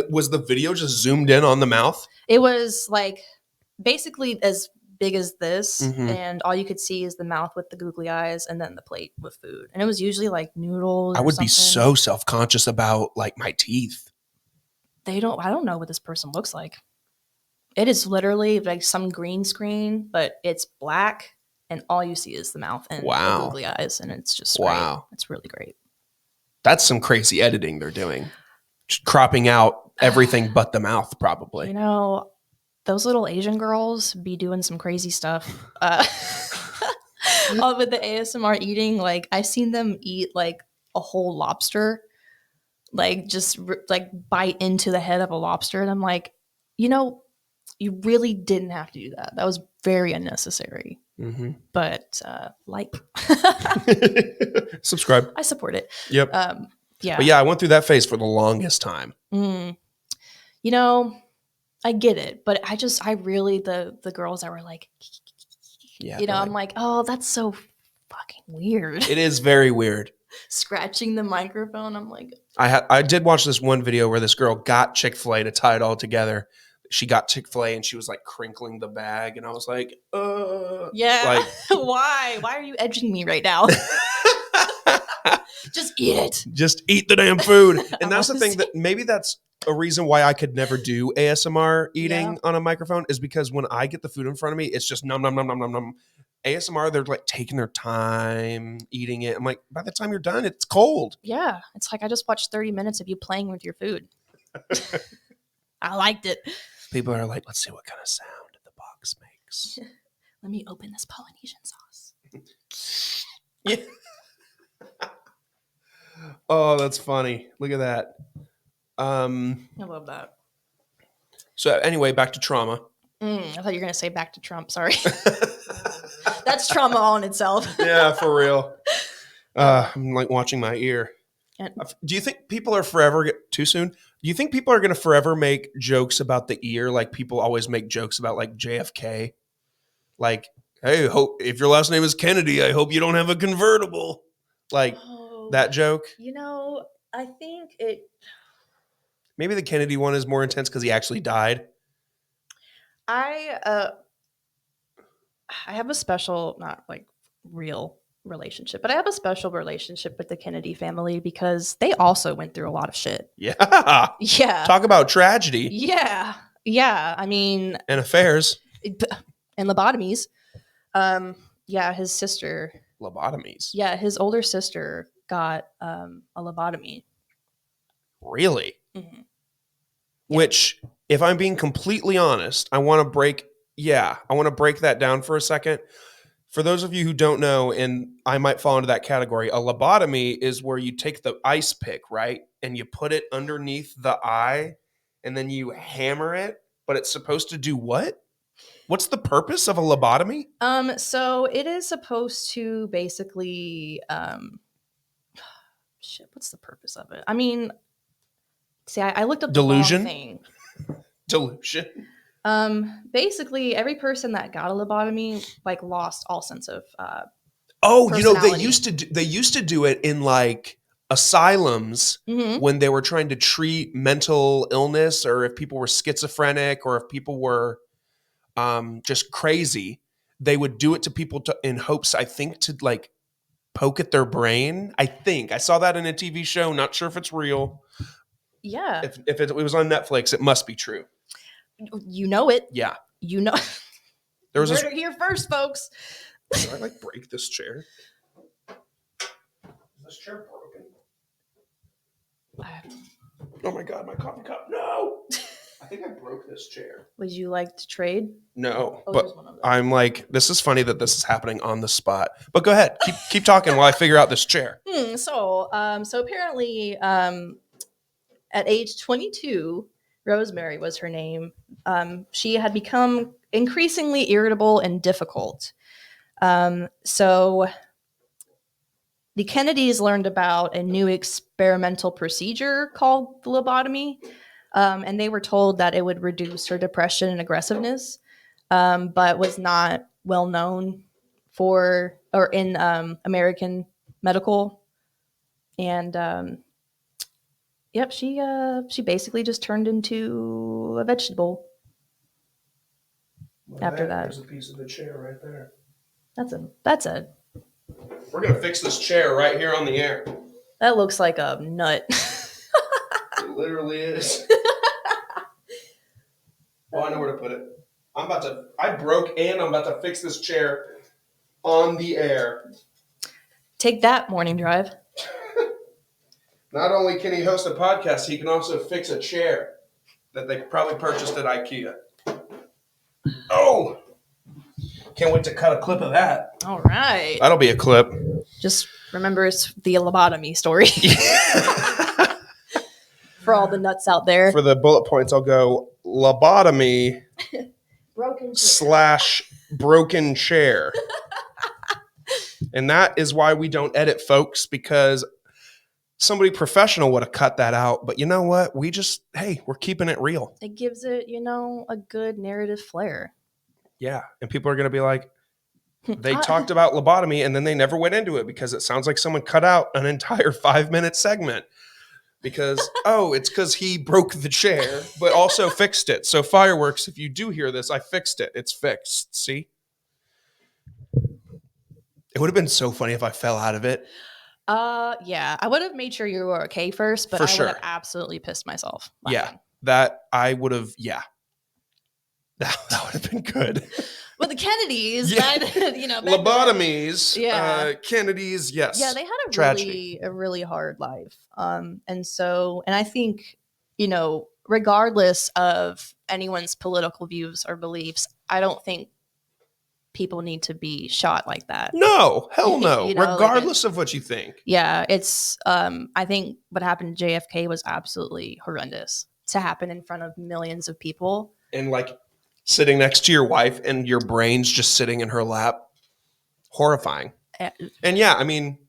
Was the video just zoomed in on the mouth? It was like basically as big as this, Mhm. and all you could see is the mouth with the googly eyes, and then the plate with food. And it was usually like noodles. I or would be something. so self-conscious about like my teeth. I don't know what this person looks like. It is literally like some green screen, but it's black, and all you see is the mouth and Wow. the googly eyes, and it's just Wow. great. It's really great. That's some crazy editing they're doing. Just cropping out everything but the mouth, probably. You know, those little Asian girls be doing some crazy stuff. With the ASMR eating, like I've seen them eat like a whole lobster, like just like bite into the head of a lobster, and I'm like, you really didn't have to do that. That was very unnecessary. Mm-hmm. But Subscribe. I support it. Yep. Yeah. But yeah, I went through that phase for the longest time. I get it, but I really the girls that were like, yeah, I'm like, oh, that's so fucking weird. It is very weird. Scratching the microphone. I'm like, I did watch this one video where this girl got Chick-fil-A to tie it all together. She got Chick-fil-A and she was like crinkling the bag, and I was like, yeah, like, why are you edging me right now? Just eat it. Just eat the damn food. And that's the thing, that maybe that's a reason why I could never do ASMR eating on a microphone, is because when I get the food in front of me, it's just nom nom nom nom nom nom. ASMR, they're like taking their time eating it. I'm like, by the time you're done, it's cold. Yeah, it's like I just watched 30 minutes of you playing with your food. I liked it. People are like, let's see what kind of sound the box makes. Let me open this Polynesian sauce. Yeah. Oh, that's funny. Look at that. I love that. So anyway, back to trauma. I thought you were going to say back to Trump. Sorry. That's trauma all in itself. Yeah, for real. I'm like watching my ear. Do you think people are forever too soon? Do you think people are going to forever make jokes about the ear? Like people always make jokes about like JFK. Like, hey, if your last name is Kennedy, I hope you don't have a convertible. Like that joke. I think it. Maybe the Kennedy one is more intense because he actually died. I have a special, not like real relationship, but I have a special relationship with the Kennedy family because they also went through a lot of shit. Yeah. Yeah. Talk about tragedy. Yeah. Yeah. I mean, and affairs and lobotomies. Yeah. His sister. Lobotomies. Yeah. His older sister got a lobotomy. Really? Mm-hmm. Yeah. Which, if I'm being completely honest, I want to break that down for a second. For those of you who don't know, and I might fall into that category, a lobotomy is where you take the ice pick, right? And you put it underneath the eye and then you hammer it, but it's supposed to do what? What's the purpose of a lobotomy? So it is supposed to basically, what's the purpose of it? I mean, see, I looked up the wrong thing. Delusion? Basically, every person that got a lobotomy like lost all sense of Oh, you know, personality. they used to do it in like asylums Mm-hmm. when they were trying to treat mental illness, or if people were schizophrenic, or if people were just crazy. They would do it to people in hopes, I think, to like poke at their brain. I think I saw that in a TV show. Not sure if it's real. Yeah, If it was on Netflix, it must be true. you know it. Yeah, You know, there you was heard it here first, folks. Did I like break this chair? Is this chair broken? Oh my god, my coffee cup! No, I think I broke this chair. Would you like to trade? No, Oh, but there's one of them. I'm like, this is funny that this is happening on the spot. But go ahead, keep talking while I figure out this chair. So apparently, at age 22, Rosemary was her name. She had become increasingly irritable and difficult. So the Kennedys learned about a new experimental procedure called the lobotomy, and they were told that it would reduce her depression and aggressiveness, but was not well known for or in American medical. And yep, she basically just turned into a vegetable. After that, there's a piece of the chair right there. That's a. We're gonna fix this chair right here on the air. That looks like a nut. It literally is. Oh, I know where to put it. I broke and I'm about to fix this chair on the air. Take that, morning drive. Not only can he host a podcast, he can also fix a chair that they probably purchased at IKEA. Oh! Can't wait to cut a clip of that. All right. That'll be a clip. Just remember it's the lobotomy story. For all the nuts out there. For the bullet points, I'll go lobotomy / broken chair. And that is why we don't edit, folks, because somebody professional would have cut that out. But you know what? We're keeping it real. It gives it, a good narrative flair. Yeah. And people are going to be like, they talked about lobotomy and then they never went into it because it sounds like someone cut out an entire 5-minute segment. Because, it's because he broke the chair, but also fixed it. So fireworks, if you do hear this, I fixed it. It's fixed. See? It would have been so funny if I fell out of it. Yeah. I would have made sure you were okay first, but would have absolutely pissed myself. Yeah. That I would have, That would have been good. Well, the Kennedys, lobotomies, Kennedys, yes. Yeah, they had a really hard life. And I think, regardless of anyone's political views or beliefs, I don't think people need to be shot like that. No, hell no. Regardless of what you think. Yeah, it's, I think what happened to JFK was absolutely horrendous to happen in front of millions of people. And sitting next to your wife and your brain's just sitting in her lap. Horrifying. And yeah, I mean,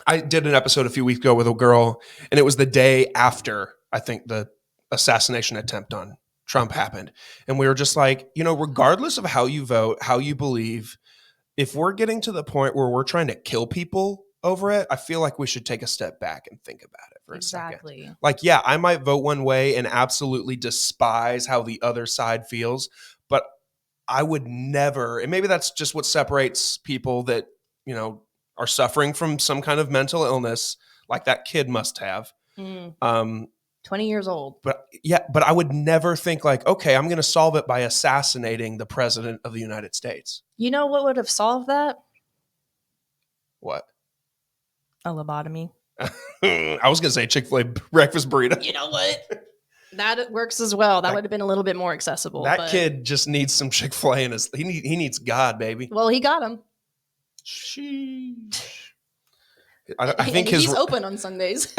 I did an episode a few weeks ago with a girl, and it was the day after, I think, the assassination attempt on Trump happened. And we were just like, regardless of how you vote, how you believe, if we're getting to the point where we're trying to kill people over it, I feel like we should take a step back and think about it for a second. I might vote one way and absolutely despise how the other side feels, but I would never, and maybe that's just what separates people that, are suffering from some kind of mental illness like that kid must have. 20 years old. But I would never think okay, I'm going to solve it by assassinating the president of the United States. You know what would have solved that? What? A lobotomy. I was going to say Chick-fil-A breakfast burrito. You know what? That works as well. That would have been a little bit more accessible. That kid just needs some Chick-fil-A in his. He needs God, baby. Well, he got him. Sheesh. I think he's open on Sundays.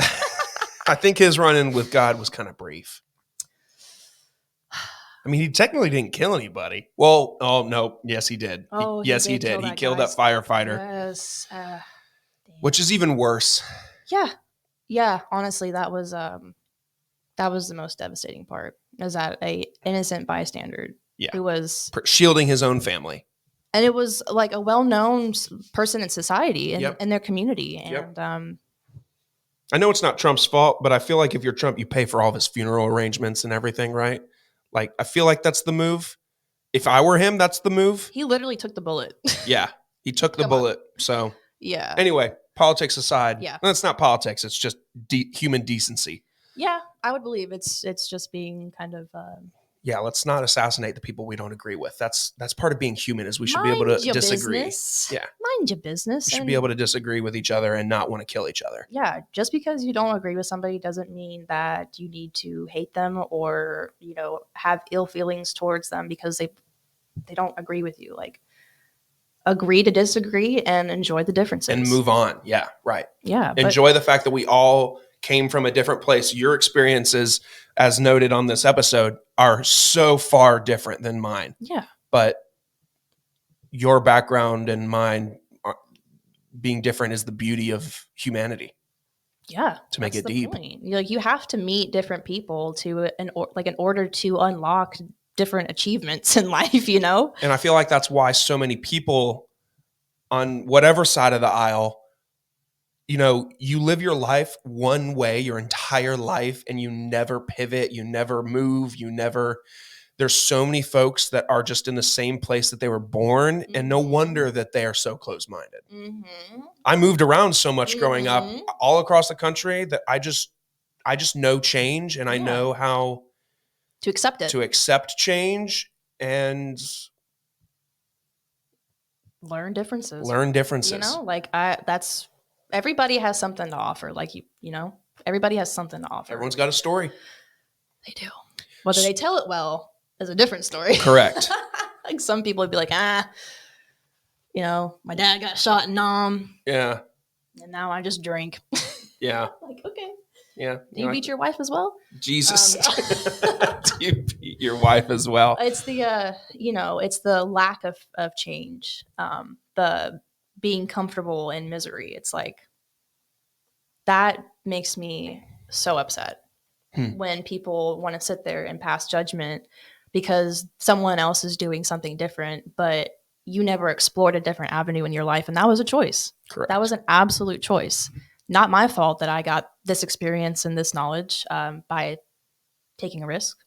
I think his run-in with God was kind of brief. I mean, he technically didn't kill anybody. Well, no. Yes, he did. He did. He killed that firefighter. Yes. Which is even worse. Yeah. Yeah. Honestly, that was the most devastating part. Is that a innocent bystander Yeah. who was Shielding his own family. and it was like a well-known person in society and Yep. in their community. Yep. And I know it's not Trump's fault, but I feel like if you're Trump, you pay for all of his funeral arrangements and everything, right? Like, I feel like that's the move. If I were him, that's the move. he literally took the bullet. Yeah, he took the Come on. bullet. So Yeah. anyway, politics aside, Yeah. no, it's not politics. It's just human decency. Yeah, I would believe it's just being kind of Yeah, let's not assassinate the people we don't agree with. That's part of being human. Is we should be able to disagree. Business. Yeah, mind your business. we should be able to disagree with each other and not want to kill each other. Yeah, just because you don't agree with somebody doesn't mean that you need to hate them or have ill feelings towards them because they don't agree with you. Like, agree to disagree and enjoy the differences and move on. Yeah, right. Yeah, enjoy the fact that we all came from a different place. Your experiences, as noted on this episode, are so far different than mine. Yeah, but your background and mine being different is the beauty of humanity. Yeah, to make it deep. Like, you have to meet different people in order to unlock different achievements in life, And I feel like that's why so many people on whatever side of the aisle, you live your life one way your entire life and you never pivot, you never move, there's so many folks that are just in the same place that they were born. Mm-hmm. And no wonder that they are so close-minded. Mm-hmm. I moved around so much growing up all across the country that I just know change, and I know how to accept change and learn differences. Like that's everybody has something to offer. Like, everybody has something to offer. Everyone's got a story. They do. Whether they tell it well is a different story. Correct. Like, some people would be like, my dad got shot in Nam. Yeah. And now I just drink. Yeah. Like, okay. Yeah. Do you beat your wife as well? Jesus. Do you beat your wife as well? It's the, it's the lack of change. The being comfortable in misery. It's like, that makes me so upset when people want to sit there and pass judgment because someone else is doing something different, but you never explored a different avenue in your life. And that was a choice. Correct. That was an absolute choice. Not my fault that I got this experience and this knowledge by taking a risk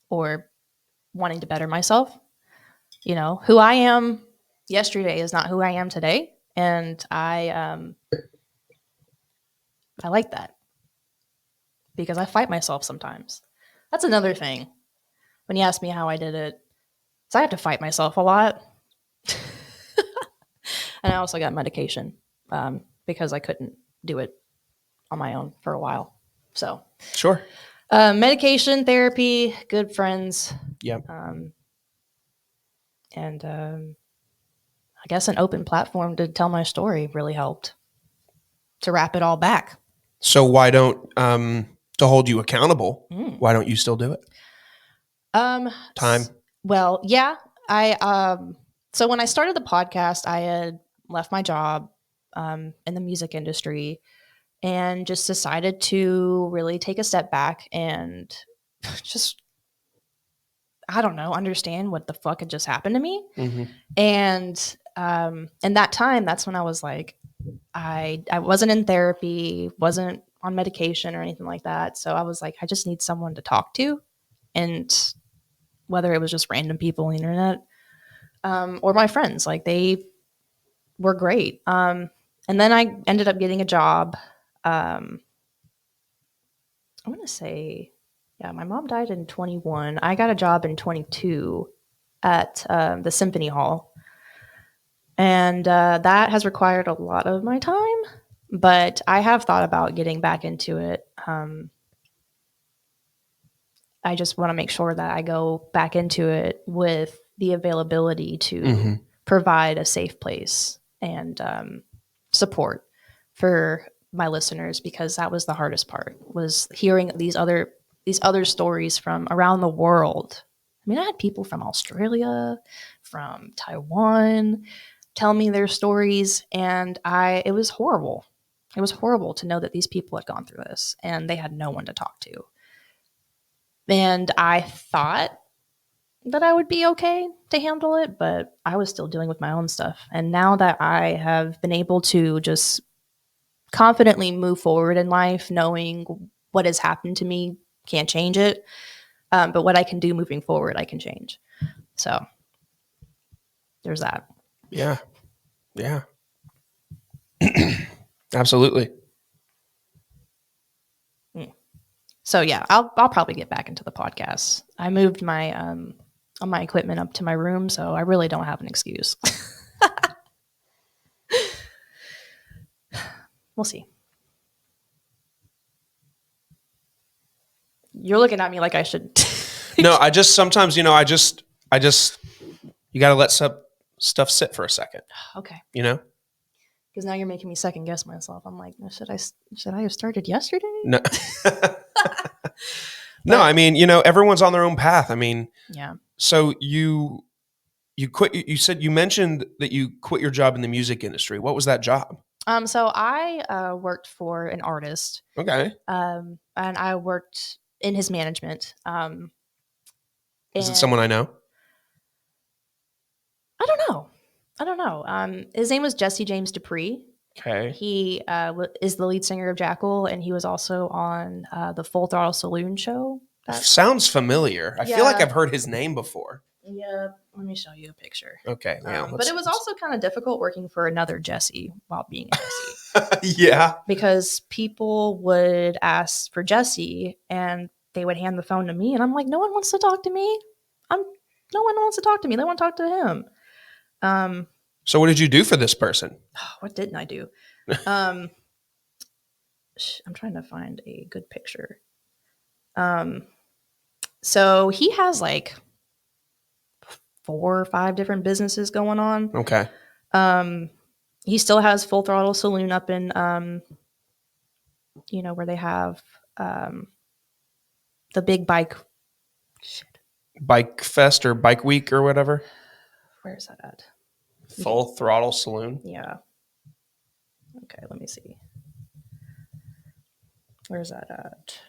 or wanting to better myself. Who I am yesterday is not who I am today. And I like that because I fight myself sometimes. That's another thing. When you ask me how I did it, so I have to fight myself a lot. And I also got medication because I couldn't do it on my own for a while. So sure. Medication, therapy, good friends. Yep. And I guess an open platform to tell my story really helped to wrap it all back. So why don't to hold you accountable? Why don't you still do it? Time. Well, yeah. So when I started the podcast, I had left my job in the music industry and just decided to really take a step back and just, I don't know, understand what the fuck had just happened to me. Mm-hmm. And in that time, that's when I was like, I wasn't in therapy, wasn't on medication or anything like that. So I was like, I just need someone to talk to. And whether it was just random people on the internet or my friends, like, they were great. And then I ended up getting a job. I want to say, my mom died in 21. I got a job in 22 at the Symphony Hall. And that has required a lot of my time, but I have thought about getting back into it. I just want to make sure that I go back into it with the availability to provide a safe place and support for my listeners, because that was the hardest part, was hearing these other stories from around the world. I mean, I had people from Australia, from Taiwan, tell me their stories, and it was horrible. It was horrible to know that these people had gone through this and they had no one to talk to. And I thought that I would be okay to handle it, but I was still dealing with my own stuff. And now that I have been able to just confidently move forward in life, knowing what has happened to me, can't change it. But what I can do moving forward, I can change. So there's that. Yeah. Yeah. Absolutely. So yeah, I'll probably get back into the podcast. I moved my my equipment up to my room, so I really don't have an excuse. We'll see. You're looking at me like I should. No, I just sometimes, you got to let stuff sit for a second. Okay. Because now you're making me second guess myself. I'm like, should I have started yesterday? No. No, I mean, everyone's on their own path. I mean, yeah. So you quit. You mentioned that you quit your job in the music industry. What was that job? So I worked for an artist. Okay. And I worked in his management. Is it someone I know? I don't know. His name was Jesse James Dupree. Okay. He is the lead singer of Jackal, and he was also on the Full Throttle Saloon show. Sounds familiar. I feel like I've heard his name before. Yeah, let me show you a picture. Okay. Yeah, but it was also kind of difficult working for another Jesse while being a Jesse. Yeah. Because people would ask for Jesse, and they would hand the phone to me, and I'm like, no one wants to talk to me. No one wants to talk to me. They want to talk to him. So what did you do for this person? What didn't I do? I'm trying to find a good picture. So he has like 4 or 5 different businesses going on. Okay. He still has Full Throttle Saloon up in, where they have the big bike fest or bike week or whatever. Where's that at? Full Throttle Saloon. Yeah. Okay, let me see. Where's that at?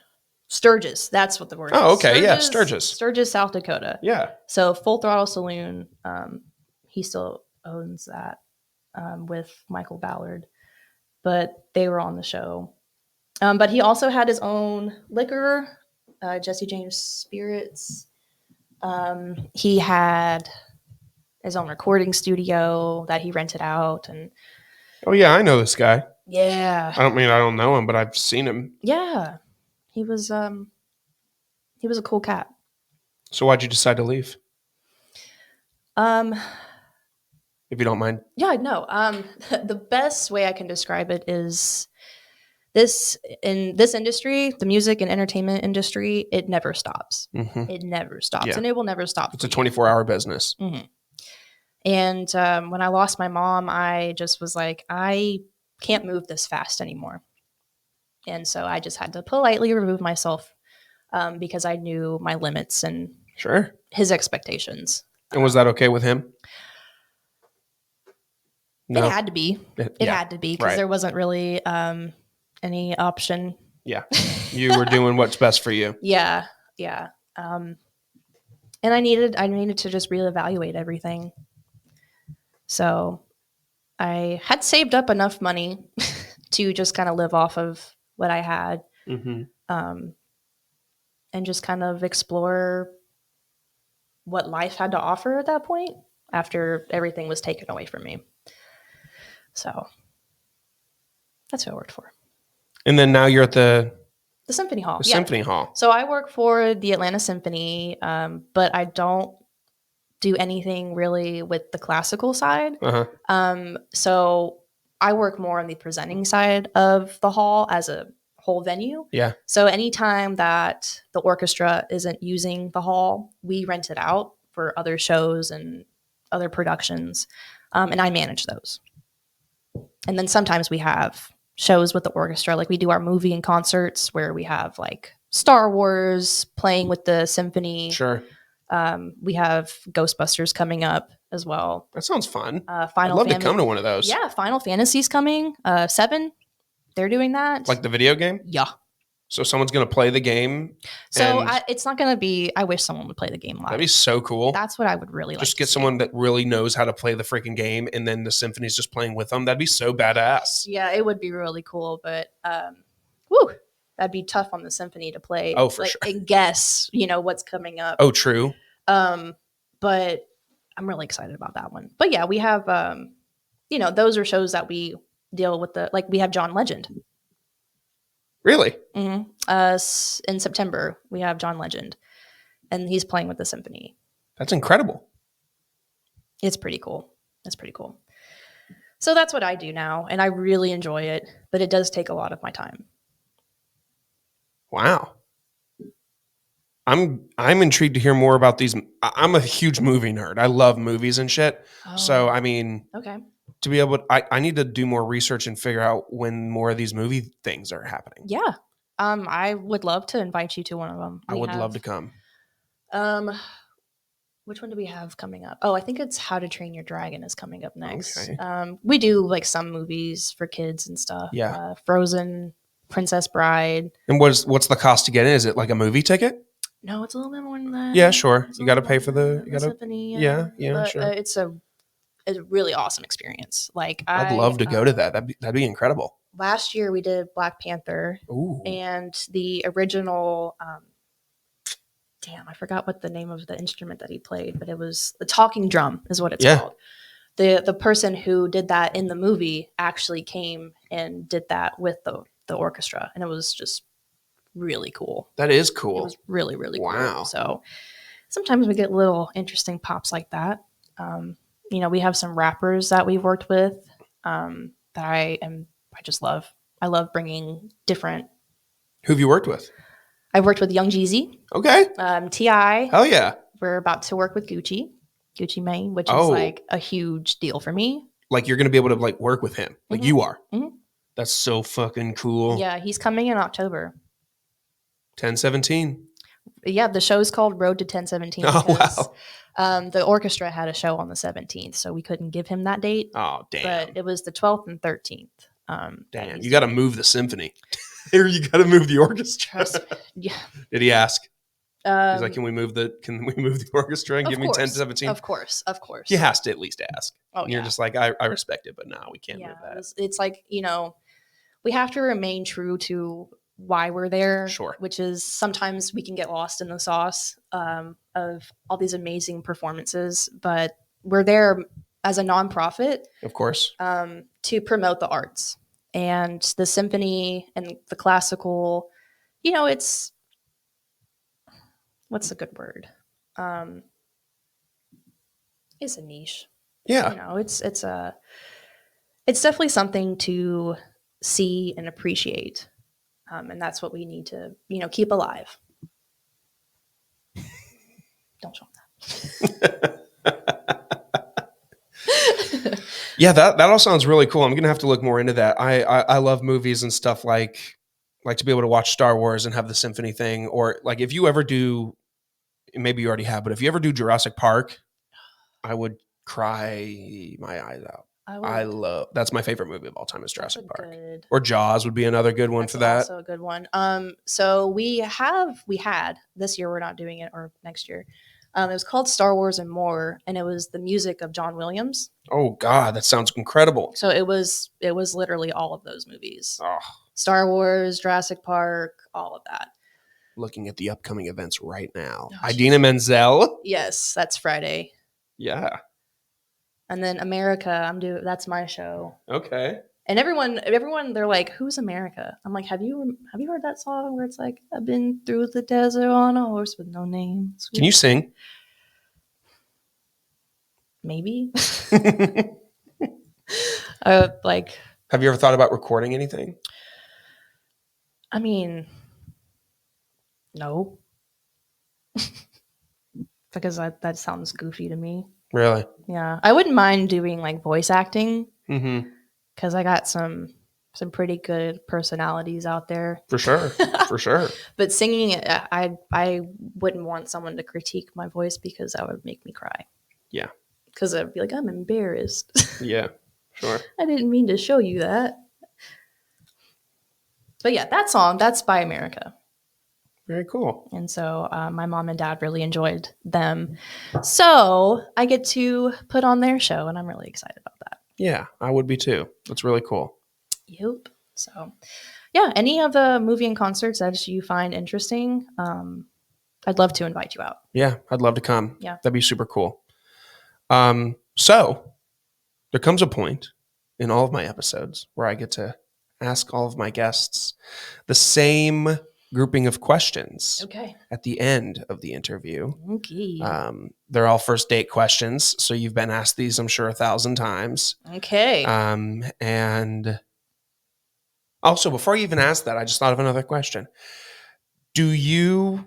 Sturgis. That's what the word is. Oh, okay. Sturgis. Sturgis, South Dakota. Yeah. So Full Throttle Saloon, he still owns that with Michael Ballard. But they were on the show. But he also had his own liquor, Jesse James Spirits. He had his own recording studio that he rented out. And oh, yeah, I know this guy. Yeah. I don't know him, but I've seen him. Yeah. He was a cool cat. So why'd you decide to leave? If you don't mind. Yeah, no. The best way I can describe it is in this industry, the music and entertainment industry, it never stops. Mm-hmm. It never stops, yeah. And it will never stop. It's a 24-hour business. Mm-hmm. And when I lost my mom, I just was like, I can't move this fast anymore. And so I just had to politely remove myself because I knew my limits and sure his expectations. And was that okay with him? No. It had to be. It had to be because there wasn't really any option. Yeah. You were doing what's best for you. Yeah. Yeah. And I needed to just reevaluate everything. So I had saved up enough money to just kind of live off of what I had, mm-hmm. And just kind of explore what life had to offer at that point after everything was taken away from me. So that's who I worked for. And then now you're at the Symphony Hall. Symphony Hall. So I work for the Atlanta Symphony, but I don't do anything really with the classical side. Uh-huh. So I work more on the presenting side of the hall as a whole venue. Yeah. So anytime that the orchestra isn't using the hall, we rent it out for other shows and other productions. And I manage those. And then sometimes we have shows with the orchestra, like we do our movie and concerts where we have like Star Wars playing with the symphony. Sure. We have Ghostbusters coming up as well. That sounds fun. I'd love to come to one of those. Yeah, Final Fantasy's coming. 7, they're doing that. Like the video game? Yeah. So someone's going to play the game. So and it's not going to be. I wish someone would play the game live. That'd be so cool. That's what I would really like. Just to get see. someone that really knows how to play the freaking game, and then the symphony's just playing with them. That'd be so badass. Yeah, it would be really cool, but whew, that'd be tough on the symphony to play. Oh, for sure. And guess, what's coming up. Oh, true. But I'm really excited about that one. But yeah, we have, those are shows that we deal with we have John Legend. Really? Mm-hmm. In September, we have John Legend, and he's playing with the symphony. That's incredible. It's pretty cool. So that's what I do now, and I really enjoy it, but it does take a lot of my time. Wow. I'm intrigued to hear more about these. I'm a huge movie nerd. I love movies and shit. Oh. So, I mean, okay. To be able to, I need to do more research and figure out when more of these movie things are happening. Yeah. I would love to invite you to one of them. I would love to come. Which one do we have coming up? Oh, I think it's How to Train Your Dragon is coming up next. Okay. We do like some movies for kids and stuff. Yeah. Frozen, Princess Bride. And what's the cost to get in? Is it like a movie ticket? No, it's a little bit more than that. Yeah, sure. You got to pay for the symphony. Yeah, but, sure. It's a really awesome experience. Like I'd love to go to that. That'd be incredible. Last year we did Black Panther. Ooh. And the original damn, I forgot what the name of the instrument that he played, but it was the talking drum is what it's called. The person who did that in the movie actually came and did that with the orchestra, and it was just really cool. That is cool. It was really, really cool. Wow. So sometimes we get little interesting pops like that. We have some rappers that we've worked with that I just love. I love bringing different. Who have you worked with? I've worked with Young Jeezy. Okay. T.I. Hell yeah. We're about to work with Gucci Mane, which is like a huge deal for me. Like you're going to be able to like work with him. Like you are. Mm-hmm. That's so fucking cool. Yeah, he's coming in October. 10/17. Yeah, the show's called Road to 10/17. Oh, wow. The orchestra had a show on the 17th, so we couldn't give him that date. Oh, damn. But it was the 12th and 13th. Damn, you got to move the symphony. Or you got to move the orchestra. Yeah. Did he ask? He's like, can we move the orchestra and give me 10/17? Of course. He has to at least ask. Oh, and you're just like, I respect it, but no, we can't move that. It's like, we have to remain true to why we're there. Sure. Which is sometimes we can get lost in the sauce of all these amazing performances, but we're there as a nonprofit. Of course. To promote the arts and the symphony and the classical, it's, what's a good word? It's a niche. Yeah. It's definitely something to see and appreciate. And that's what we need to, keep alive. Don't show that. Yeah, that all sounds really cool. I'm gonna have to look more into that. I love movies and stuff like to be able to watch Star Wars and have the symphony thing, or like if you ever do, maybe you already have, but if you ever do Jurassic Park, I would cry my eyes out. That's my favorite movie of all time is Jurassic Park. Or Jaws would be another good one for that. Also a good one. So we had this year, we're not doing it, or next year. It was called Star Wars and More, and it was the music of John Williams. Oh God, that sounds incredible. So it was literally all of those movies. Oh. Star Wars, Jurassic Park, all of that. Looking at the upcoming events right now. Idina Menzel. Yes, that's Friday. Yeah. And then America, that's my show. Okay. And everyone, they're like, "Who's America?" I'm like, "Have you heard that song where it's like, I've been through the desert on a horse with no name." Can you sing? Maybe. Have you ever thought about recording anything? I mean, no. Because that sounds goofy to me. Really? Yeah. I wouldn't mind doing like voice acting. Mm-hmm. Because I got some pretty good personalities out there. For sure. For sure. But singing, I wouldn't want someone to critique my voice because that would make me cry. Yeah. Because I'd be like, I'm embarrassed. Yeah, sure. I didn't mean to show you that. But yeah, that song, that's by America. Very cool. And so my mom and dad really enjoyed them. So I get to put on their show, and I'm really excited about that. Yeah, I would be too. That's really cool. Yep. So yeah, any of the movie and concerts that you find interesting, I'd love to invite you out. Yeah, I'd love to come. Yeah. That'd be super cool. So there comes a point in all of my episodes where I get to ask all of my guests the same grouping of questions Okay. at the end of the interview. Okay. They're all first date questions. So you've been asked these, I'm sure, 1,000 times. Okay. And also, before you even ask that, I just thought of another question. Do you,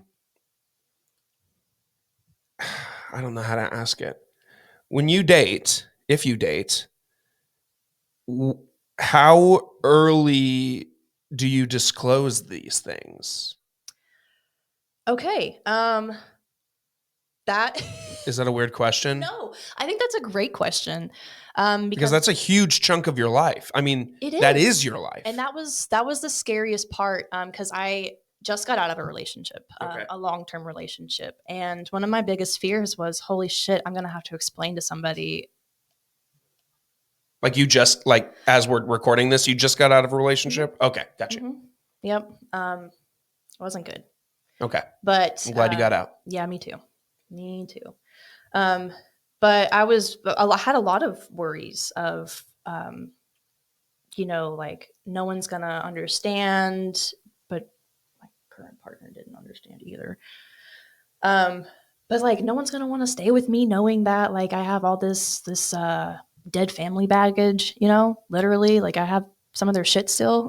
I don't know how to ask it. When you date, if you date, how early do you disclose these things? Okay. That Is that a weird question? No, I think that's a great question. Because that's a huge chunk of your life. I mean, It that is. is your life. And that was the scariest part, because I just got out of a relationship, Okay. a long-term relationship. And one of my biggest fears was, holy shit, I'm going to have to explain to somebody. Like you just, like, as we're recording this, you just got out of a relationship? Mm-hmm. Okay, gotcha. Mm-hmm. Yep. It wasn't good. Okay. But I'm glad you got out. Yeah, me too. Me too. But I had a lot of worries of, like no one's going to understand, but my current partner didn't understand either. But like no one's going to want to stay with me knowing that like I have all this dead family baggage, literally, like I have some of their shit still.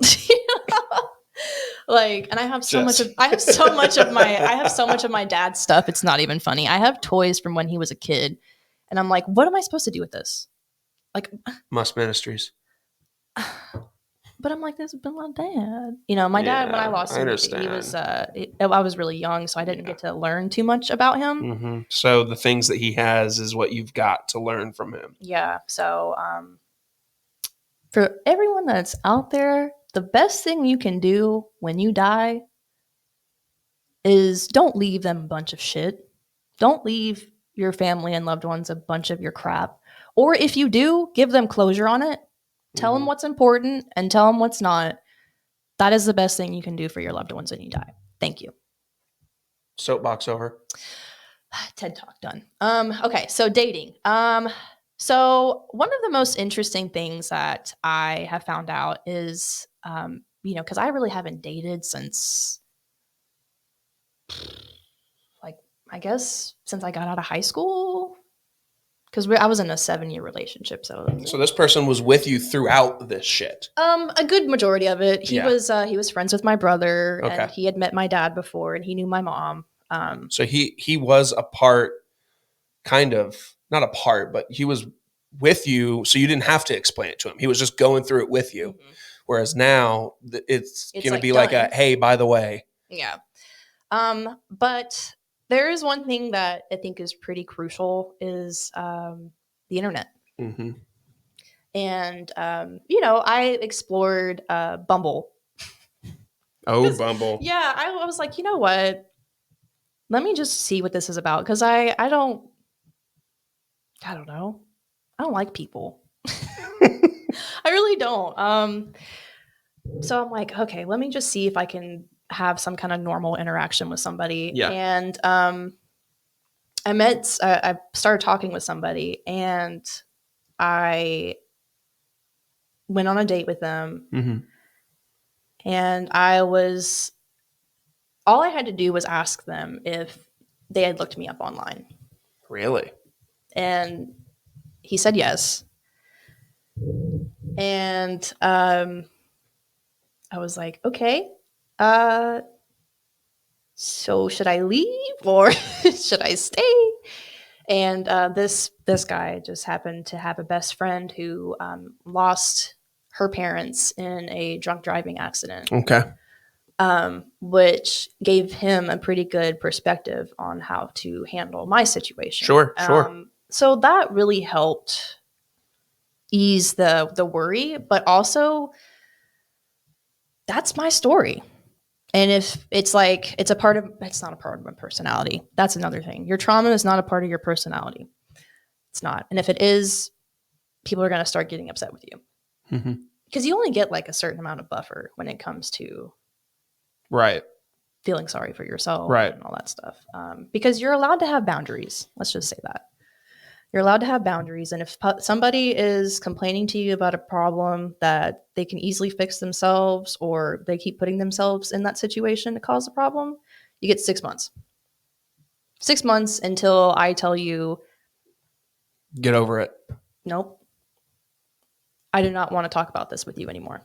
Like, and I have so much of my dad's stuff. It's not even funny. I have toys from when he was a kid, and I'm like, what am I supposed to do with this? Like, Must Ministries. But I'm like, this has been my dad. My dad, when I lost him, he was, I was really young, so I didn't get to learn too much about him. Mm-hmm. So the things that he has is what you've got to learn from him. Yeah. So, for everyone that's out there, the best thing you can do when you die is don't leave them a bunch of shit. Don't leave your family and loved ones a bunch of your crap. Or if you do, give them closure on it. Tell them what's important and tell them what's not. That is the best thing you can do for your loved ones when you die. Thank you. Soapbox over. TED Talk done. Okay, so dating. So one of the most interesting things that I have found out is, because I really haven't dated since, like, I guess since I got out of high school. Because I was in a 7-year relationship, so this person was with you throughout this shit. A good majority of it. He was friends with my brother, and he had met my dad before, and he knew my mom. So he was a part, kind of not a part, but he was with you, so you didn't have to explain it to him. He was just going through it with you. Mm-hmm. Whereas now it's going to be done. Like a, hey, by the way. Yeah. But there is one thing that I think is pretty crucial is the internet. Mm-hmm. And, I explored Bumble. Oh, Bumble. Yeah, I was like, you know what? Let me just see what this is about. Because I don't know. I don't like people. I really don't. So I'm like, okay, let me just see if I can have some kind of normal interaction with somebody. Yeah. And I started talking with somebody, and I went on a date with them. Mm-hmm. And all I had to do was ask them if they had looked me up online. Really? And he said yes. And I was like, okay, so should I leave or should I stay? And this guy just happened to have a best friend who lost her parents in a drunk driving accident. Okay. Which gave him a pretty good perspective on how to handle my situation. Sure. So that really helped ease the worry, but also that's my story. And if it's like, it's not a part of my personality. That's another thing. Your trauma is not a part of your personality. It's not. And if it is, people are going to start getting upset with you. Because you only get like a certain amount of buffer when it comes to Right. feeling sorry for yourself Right. and all that stuff. Because you're allowed to have boundaries. Let's just say that. You're allowed to have boundaries. And if somebody is complaining to you about a problem that they can easily fix themselves, or they keep putting themselves in that situation to cause a problem, you get 6 months. 6 months until I tell you, get over it. Nope. I do not want to talk about this with you anymore.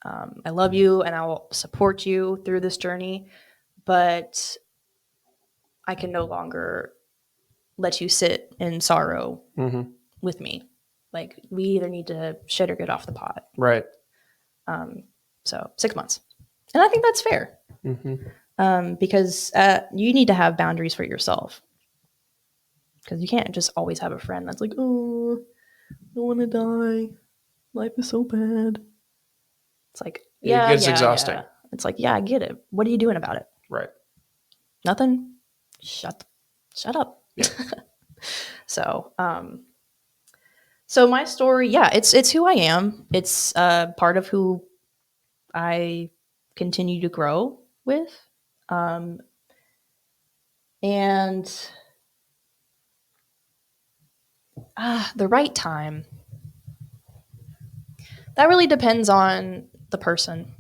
I love you and I will support you through this journey, but I can no longer let you sit in sorrow with me. Like, we either need to shit or get off the pot. Right. So 6 months. And I think that's fair. Because you need to have boundaries for yourself. Because you can't just always have a friend that's like, oh, I want to die. Life is so bad. It's like, yeah, it gets exhausting. Yeah. It's like, yeah, I get it. What are you doing about it? Right. Nothing. Shut up. Yeah. So my story, yeah, it's who I am. It's part of who I continue to grow with. And the right time, that really depends on the person.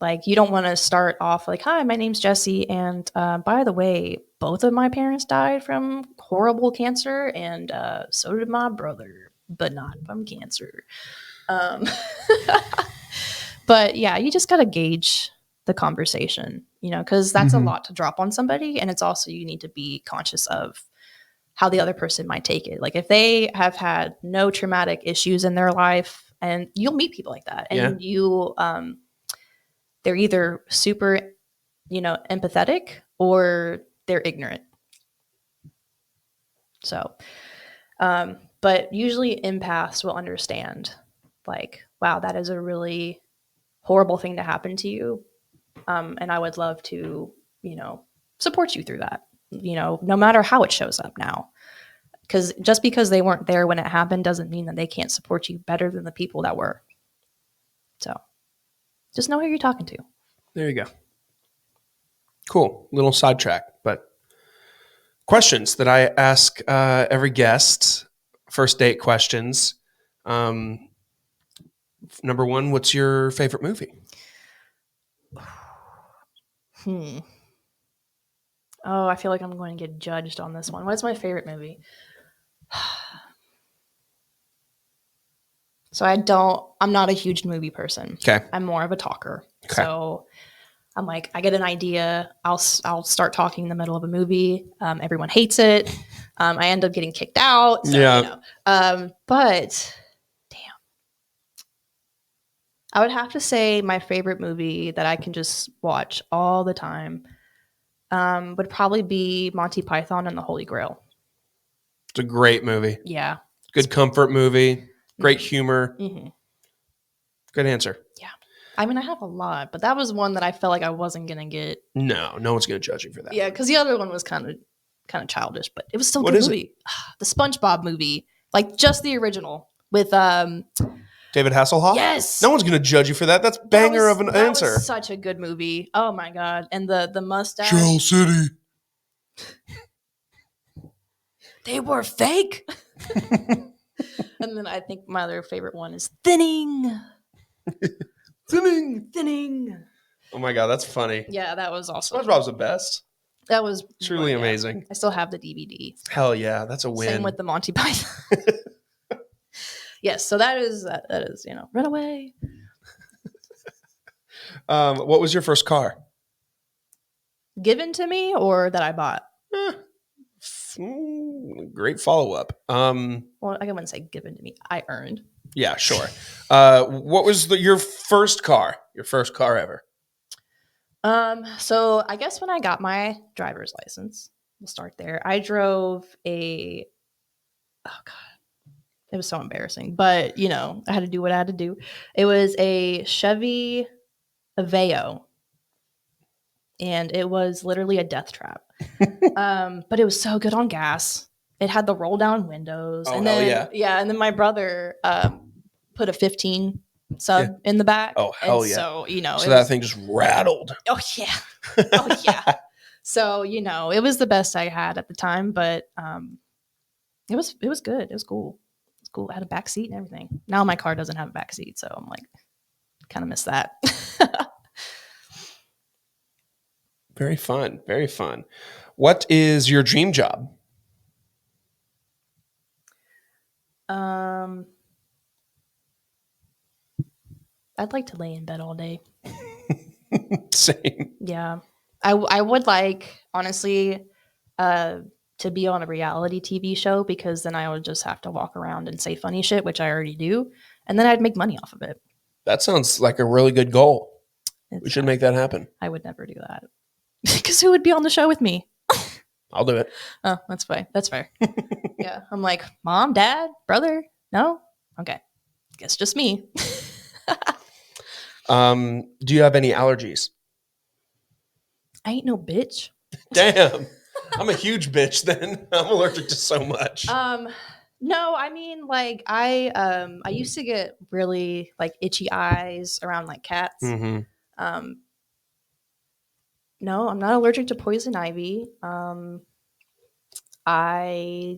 Like, you don't want to start off like, hi, my name's Jessi, and by the way, both of my parents died from horrible cancer, and so did my brother, but not from cancer. But yeah, you just got to gauge the conversation, because that's a lot to drop on somebody. And it's also, you need to be conscious of how the other person might take it. Like, if they have had no traumatic issues in their life, and you'll meet people like that, and they're either super, empathetic, or they're ignorant. So, but usually empaths will understand, like, wow, that is a really horrible thing to happen to you. And I would love to, support you through that, no matter how it shows up now. Because just because they weren't there when it happened doesn't mean that they can't support you better than the people that were. So just know who you're talking to. There you go. Cool. Little sidetrack, but questions that I ask every guest, first date questions. Number one, what's your favorite movie? Oh, I feel like I'm going to get judged on this one. What is my favorite movie? So I'm not a huge movie person. Okay. I'm more of a talker. Okay. So I'm like, I get an idea, I'll start talking in the middle of a movie. Everyone hates it. I end up getting kicked out. So, yeah. But damn, I would have to say my favorite movie that I can just watch all the time would probably be Monty Python and the Holy Grail. It's a great movie. Yeah. Good comfort movie. Great humor. Good answer. Yeah. I mean, I have a lot, but that was one that I felt like I wasn't going to get. No one's going to judge you for that. Yeah, because the other one was kind of childish, but it was still a What good is movie. The SpongeBob movie, like just the original with David Hasselhoff? Yes. No one's going to judge you for that. That's banger of an answer. That was such a good movie. Oh my god. And the mustache. Shell City. They were fake. And then I think my other favorite one is Thinning. Thinning. Oh my god, that's funny. Yeah, that was awesome. SpongeBob's the best. That was truly amazing. I still have the DVD. Hell yeah, that's a win. Same with the Monty Python. Yes, so that is Runaway. What was your first car? Given to me or that I bought? Great follow-up. Well, I wouldn't say given to me. I earned. Yeah, sure. What was your first car? Your first car ever? So I guess when I got my driver's license, we'll start there. I drove a It was so embarrassing, but I had to do what I had to do. It was a Chevy Aveo, and it was literally a death trap. But it was so good on gas. It had the roll down windows, Oh, and hell then yeah. and then my brother put a 15 sub in the back. Oh, hell and yeah. So So that thing just rattled. Oh yeah, oh yeah. So it was the best I had at the time, but it was good. It was cool. It's cool. It had a back seat and everything. Now my car doesn't have a back seat, so I'm like, kind of miss that. Very fun. Very fun. What is your dream job? I'd like to lay in bed all day. Same. Yeah, I would like, honestly, to be on a reality TV show, because then I would just have to walk around and say funny shit, which I already do, and then I'd make money off of it. That sounds like a really good goal. We should make that happen. I would never do that. Because who would be on the show with me? I'll do it. Oh, that's fine. That's fair. Yeah. I'm like, mom, dad, brother? No? Okay. Guess just me. Do you have any allergies? I ain't no bitch. Damn. I'm a huge bitch then. I'm allergic to so much. No, I mean, like, I used to get really like itchy eyes around like cats. Mm-hmm. No, I'm not allergic to poison ivy. I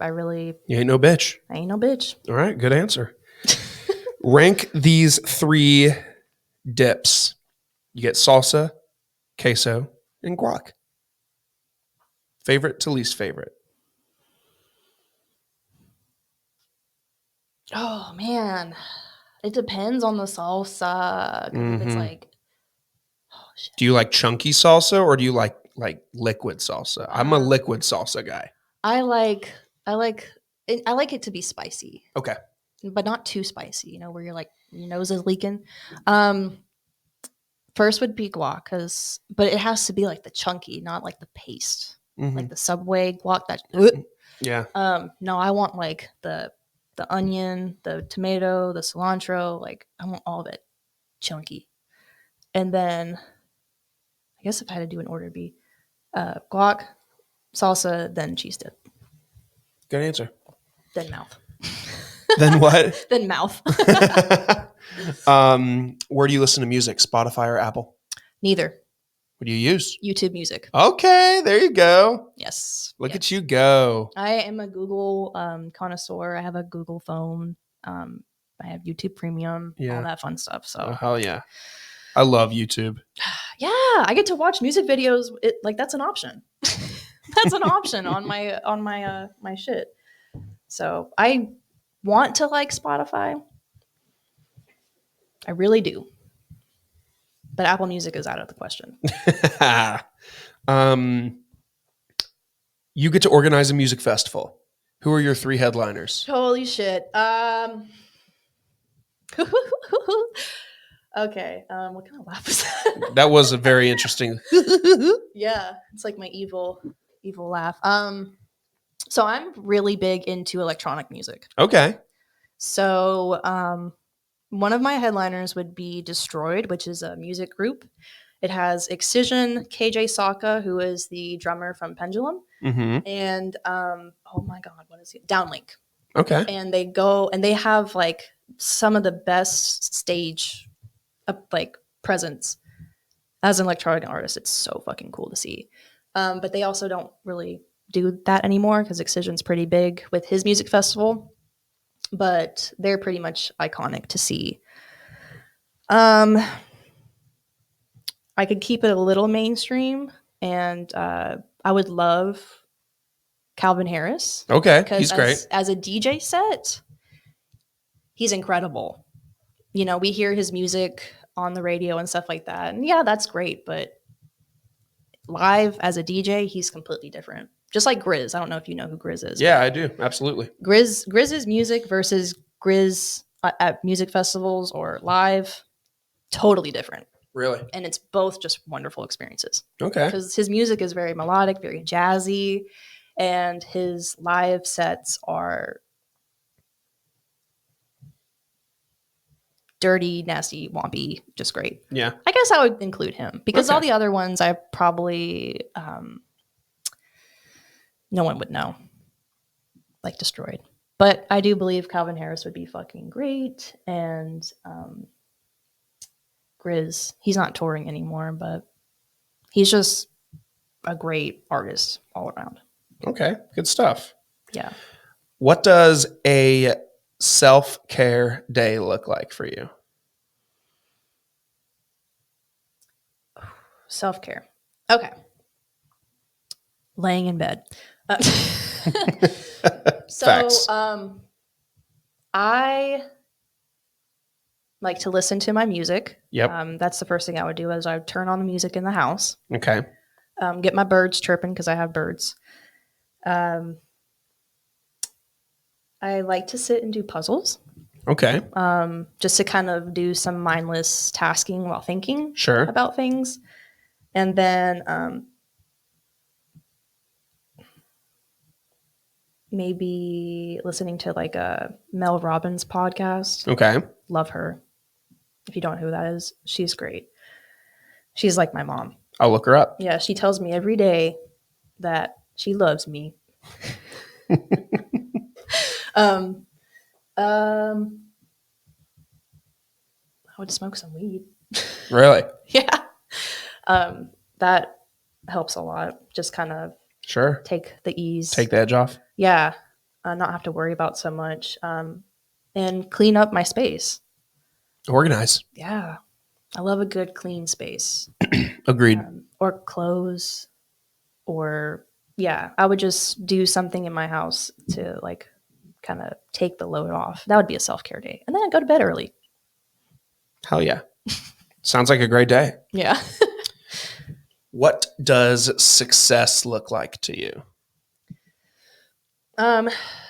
really. You ain't no bitch. I ain't no bitch. All right, good answer. Rank these 3 dips. You get salsa, queso, and guac. Favorite to least favorite. Oh man, it depends on the salsa. 'Cause if it's like, oh shit. Do you like chunky salsa or do you like liquid salsa? I'm a liquid salsa guy. I like it to be spicy. Okay. But not too spicy, where you're like, your nose is leaking. First would be guac, but it has to be like the chunky, not like the paste, like the Subway guac. Yeah. No, I want like the onion, the tomato, the cilantro. Like, I want all of it chunky. And then, I guess if I had to do an order, it'd be guac, salsa, then cheese dip. Good answer. Then mouth. Then what? Then mouth. Where do you listen to music? Spotify or Apple? Neither. What do you use? YouTube Music. Okay, there you go. Yes. Look at you go. I am a Google connoisseur. I have a Google phone. I have YouTube Premium, all that fun stuff. So, oh, hell yeah. I love YouTube. Yeah, I get to watch music videos. That's an option. That's an option on my shit. So I want to like Spotify. I really do. But Apple Music is out of the question. You get to organize a music festival. Who are your 3 headliners? Holy shit. Okay. What kind of laugh was that? That was a very interesting. Yeah, it's like my evil laugh. So I'm really big into electronic music. Okay. So one of my headliners would be Destroyed, which is a music group. It has Excision, KJ Saka, who is the drummer from Pendulum, and oh my god, what is he? Downlink. Okay. And they go and they have like some of the best stage like presence as an electronic artist. It's so fucking cool to see. But they also don't really do that anymore because Excision's pretty big with his music festival. But they're pretty much iconic to see. I could keep it a little mainstream, and I would love Calvin Harris. Okay, he's great. As a DJ set, he's incredible. We hear his music on the radio and stuff like that, and yeah, that's great. But live as a DJ, he's completely different. Just like Grizz. I don't know if you know who Grizz is. Yeah, I do. Absolutely. Grizz's music versus Grizz at music festivals or live, totally different. Really? And it's both just wonderful experiences. Okay. Because his music is very melodic, very jazzy, And his live sets are dirty, nasty, wompy, just great. Yeah. I guess I would include him because Okay. all the other ones I probably no one would know, like Destroyed. But I do believe Calvin Harris would be fucking great. And Grizz, he's not touring anymore, but he's just a great artist all around. Okay. Good stuff. Yeah. What does a self-care day look like for you? Self-care. Okay. Laying in bed. Facts. I like to listen to my music. Yep. That's the first thing I would do is I would turn on the music in the house. Okay. Get my birds chirping because I have birds. I like to sit and do puzzles. Okay. Just to kind of do some mindless tasking while thinking Sure. about things. And then maybe listening to like a Mel Robbins podcast. Okay. Love her. If you don't know who that is, she's great. She's like my mom. I'll look her up. Yeah, she tells me every day that she loves me. I would smoke some weed. Really? Yeah. That helps a lot. Just kind of Sure. take the ease. Take the edge off. Yeah. Not have to worry about so much. And clean up my space. Organize. Yeah. I love a good clean space. Agreed. Or clothes. Or, yeah, I would just do something in my house to like kind of take the load off. That would be a self-care day. And then I'd go to bed early. Hell yeah. Sounds like a great day. Yeah. What does success look like to you?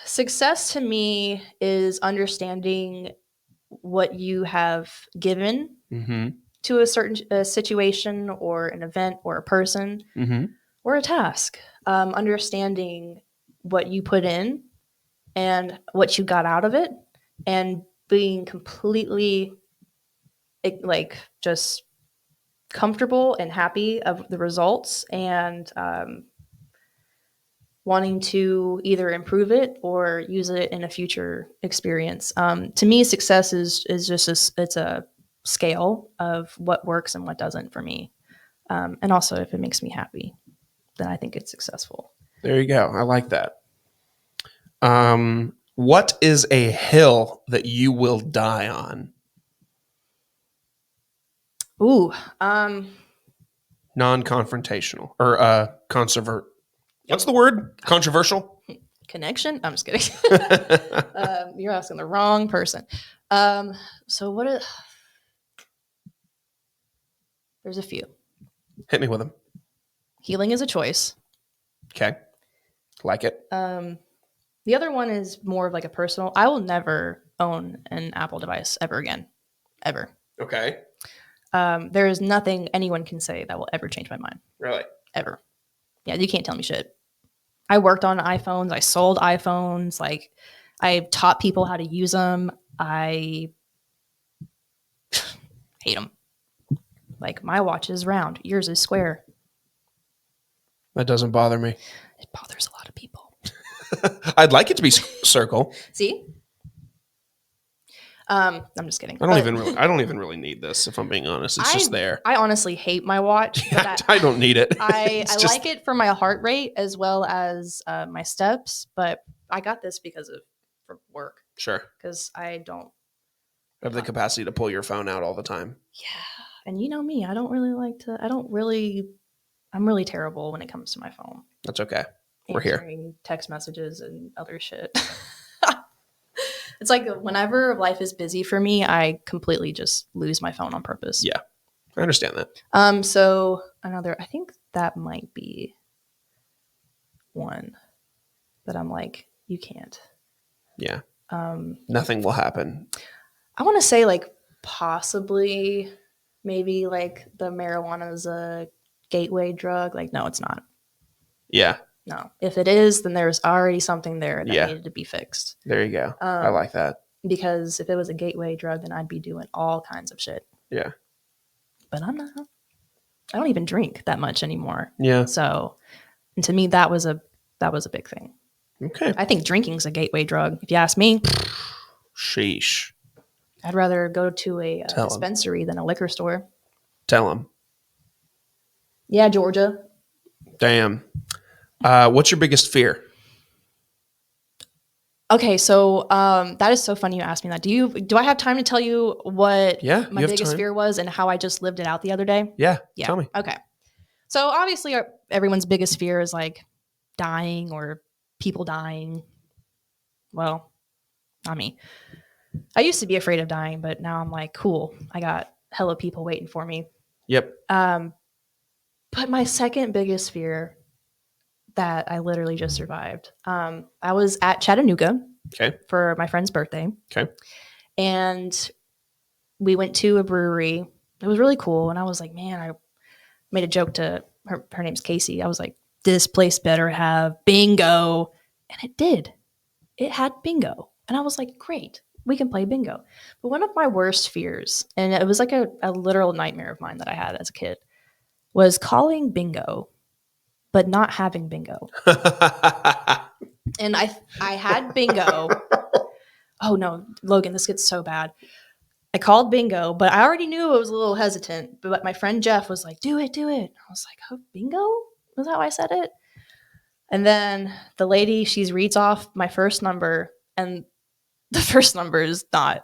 Success to me is understanding what you have given to a certain situation or an event or a person or a task. Understanding what you put in and what you got out of it, and being completely like just comfortable and happy of the results, and wanting to either improve it or use it in a future experience. To me, success is just it's a scale of what works and what doesn't for me. And also, if it makes me happy, then I think it's successful. There you go. I like that. What is a hill that you will die on? Ooh, Non-confrontational or controversial. What's the word? Controversial? connection. I'm just kidding. You're asking the wrong person. So what is? There's a few. Hit me with them. Healing is a choice. Okay. Like it. The other one is more of like a personal. I will never own an Apple device ever again. Ever. Okay. There is nothing anyone can say that will ever change my mind. Really? Ever. Yeah, you can't tell me shit. I worked on iPhones. I sold iPhones. Like, I taught people how to use them. I hate them. Like, my watch is round. Yours is square. That doesn't bother me. It bothers a lot of people. I'd like it to be circle. See? I'm just kidding. I don't even really need this, if I'm being honest. It's just there. I honestly hate my watch. Yeah, I don't need it. I like it for my heart rate as well as my steps, but I got this for work. Sure. Because I don't have the capacity to pull your phone out all the time. Yeah. And you know me, I'm really terrible when it comes to my phone. That's okay. We're here. Text messages and other shit. It's like whenever life is busy for me, I completely just lose my phone on purpose. Yeah, I understand that. So I think that might be one that I'm like, you can't. Yeah. Nothing will happen. I want to say like possibly maybe like the marijuana is a gateway drug. Like, no, it's not. Yeah. No. If it is, then there's already something there that Yeah. needed to be fixed. There you go. I like that. Because if it was a gateway drug, then I'd be doing all kinds of shit. Yeah. But I'm not. I don't even drink that much anymore. Yeah. So, and to me, that was a big thing. Okay. I think drinking's a gateway drug. If you ask me, Sheesh. I'd rather go to a Tell 'em. dispensary than a liquor store. Tell him. Yeah, Georgia. Damn. What's your biggest fear? Okay, so that is so funny you asked me that. Do I have time to tell you what my biggest fear was and how I just lived it out the other day? Yeah. Tell me. Okay. So obviously everyone's biggest fear is like dying or people dying. Well, not me. I used to be afraid of dying, but now I'm like, cool. I got hella people waiting for me. Yep. But my second biggest fear that I literally just survived. I was at Chattanooga for my friend's birthday. Okay. And we went to a brewery. It was really cool. And I was like, man, I made a joke to her name's Casey. I was like, this place better have bingo. And it did. It had bingo. And I was like, great, we can play bingo. But one of my worst fears, and it was like a literal nightmare of mine that I had as a kid, was calling bingo, but not having bingo. And I had bingo. Oh no, Logan, this gets so bad. I called bingo, but I already knew I was a little hesitant. But my friend Jeff was like, do it. I was like, oh, bingo? Was that how I said it? And then the lady, she reads off my first number, and the first number is not,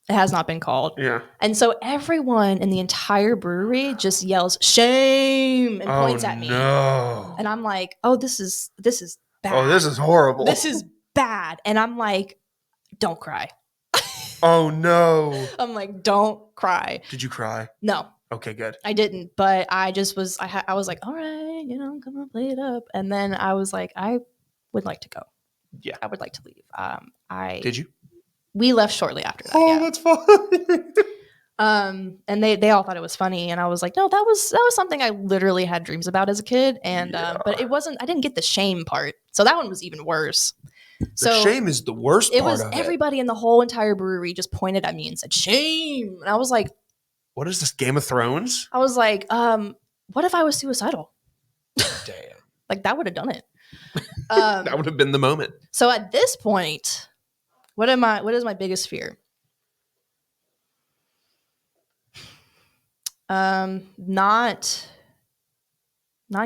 it has not been called. Yeah. And so everyone in the entire brewery just yells, shame, and points at me. No. And I'm like, oh, this is bad. Oh, this is horrible. This is bad. And I'm like, don't cry. Oh no. I'm like, don't cry. Did you cry? No. Okay, good. I didn't, but I just was, I was like, all right, come on, play it up. And then I was like, I would like to go. Yeah. I would like to leave. Did you? We left shortly after that. Oh, yeah. That's fun. And they all thought it was funny. And I was like, no, that was something I literally had dreams about as a kid. And, but it wasn't, I didn't get the shame part. So that one was even worse. So the shame is the worst part. It was everybody in the whole entire brewery just pointed at me and said, shame. And I was like, what is this, Game of Thrones? I was like, what if I was suicidal? Damn. Like that would have done it. That would have been the moment. So at this point, what is my biggest fear? Not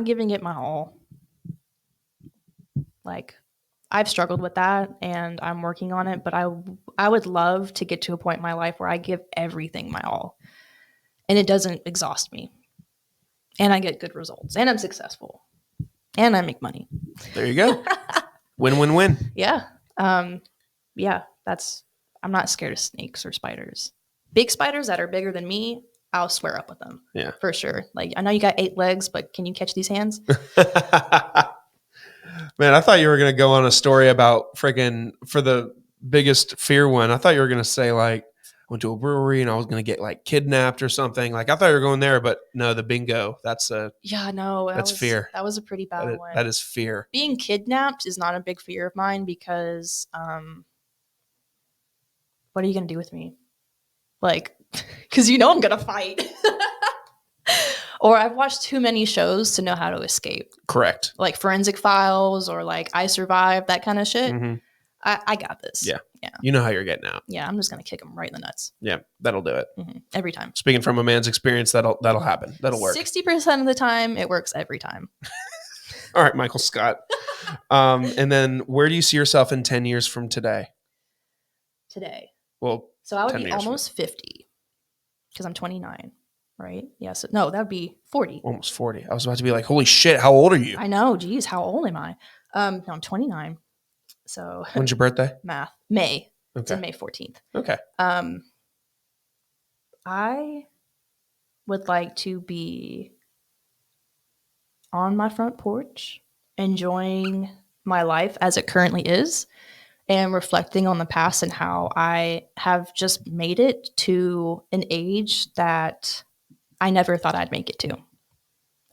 giving it my all. Like I've struggled with that and I'm working on it, but I would love to get to a point in my life where I give everything my all and it doesn't exhaust me and I get good results and I'm successful and I make money. There you go. Win, win, win. Yeah. Yeah, I'm not scared of snakes or spiders. Big spiders that are bigger than me, I'll square up with them. Yeah. For sure. Like I know you got 8 legs, but can you catch these hands? Man, I thought you were going to go on a story about freaking for the biggest fear one. I thought you were going to say like, I went to a brewery and I was going to get like kidnapped or something. Like I thought you were going there, but no, the bingo, that's fear. That was a pretty bad one. That is fear. Being kidnapped is not a big fear of mine because, what are you going to do with me? Like, cause I'm going to fight. Or I've watched too many shows to know how to escape. Correct. Like Forensic Files or like I Survived, that kind of shit. Mm-hmm. I got this. Yeah. You know how you're getting out. Yeah, I'm just going to kick him right in the nuts. Yeah, that'll do it. Mm-hmm. Every time. Speaking from a man's experience, that'll happen. That'll work. 60% of the time, it works every time. All right, Michael Scott. And then where do you see yourself in 10 years from today? Well, so I would be almost 50 because I'm 29. Right? Yeah. So no, that would be 40. Almost 40. I was about to be like, holy shit, how old are you? I know. Geez, how old am I? No, I'm 29. So when's your birthday? Math. May. Okay. It's on May 14th. Okay. I would like to be on my front porch, enjoying my life as it currently is, and reflecting on the past and how I have just made it to an age that I never thought I'd make it to.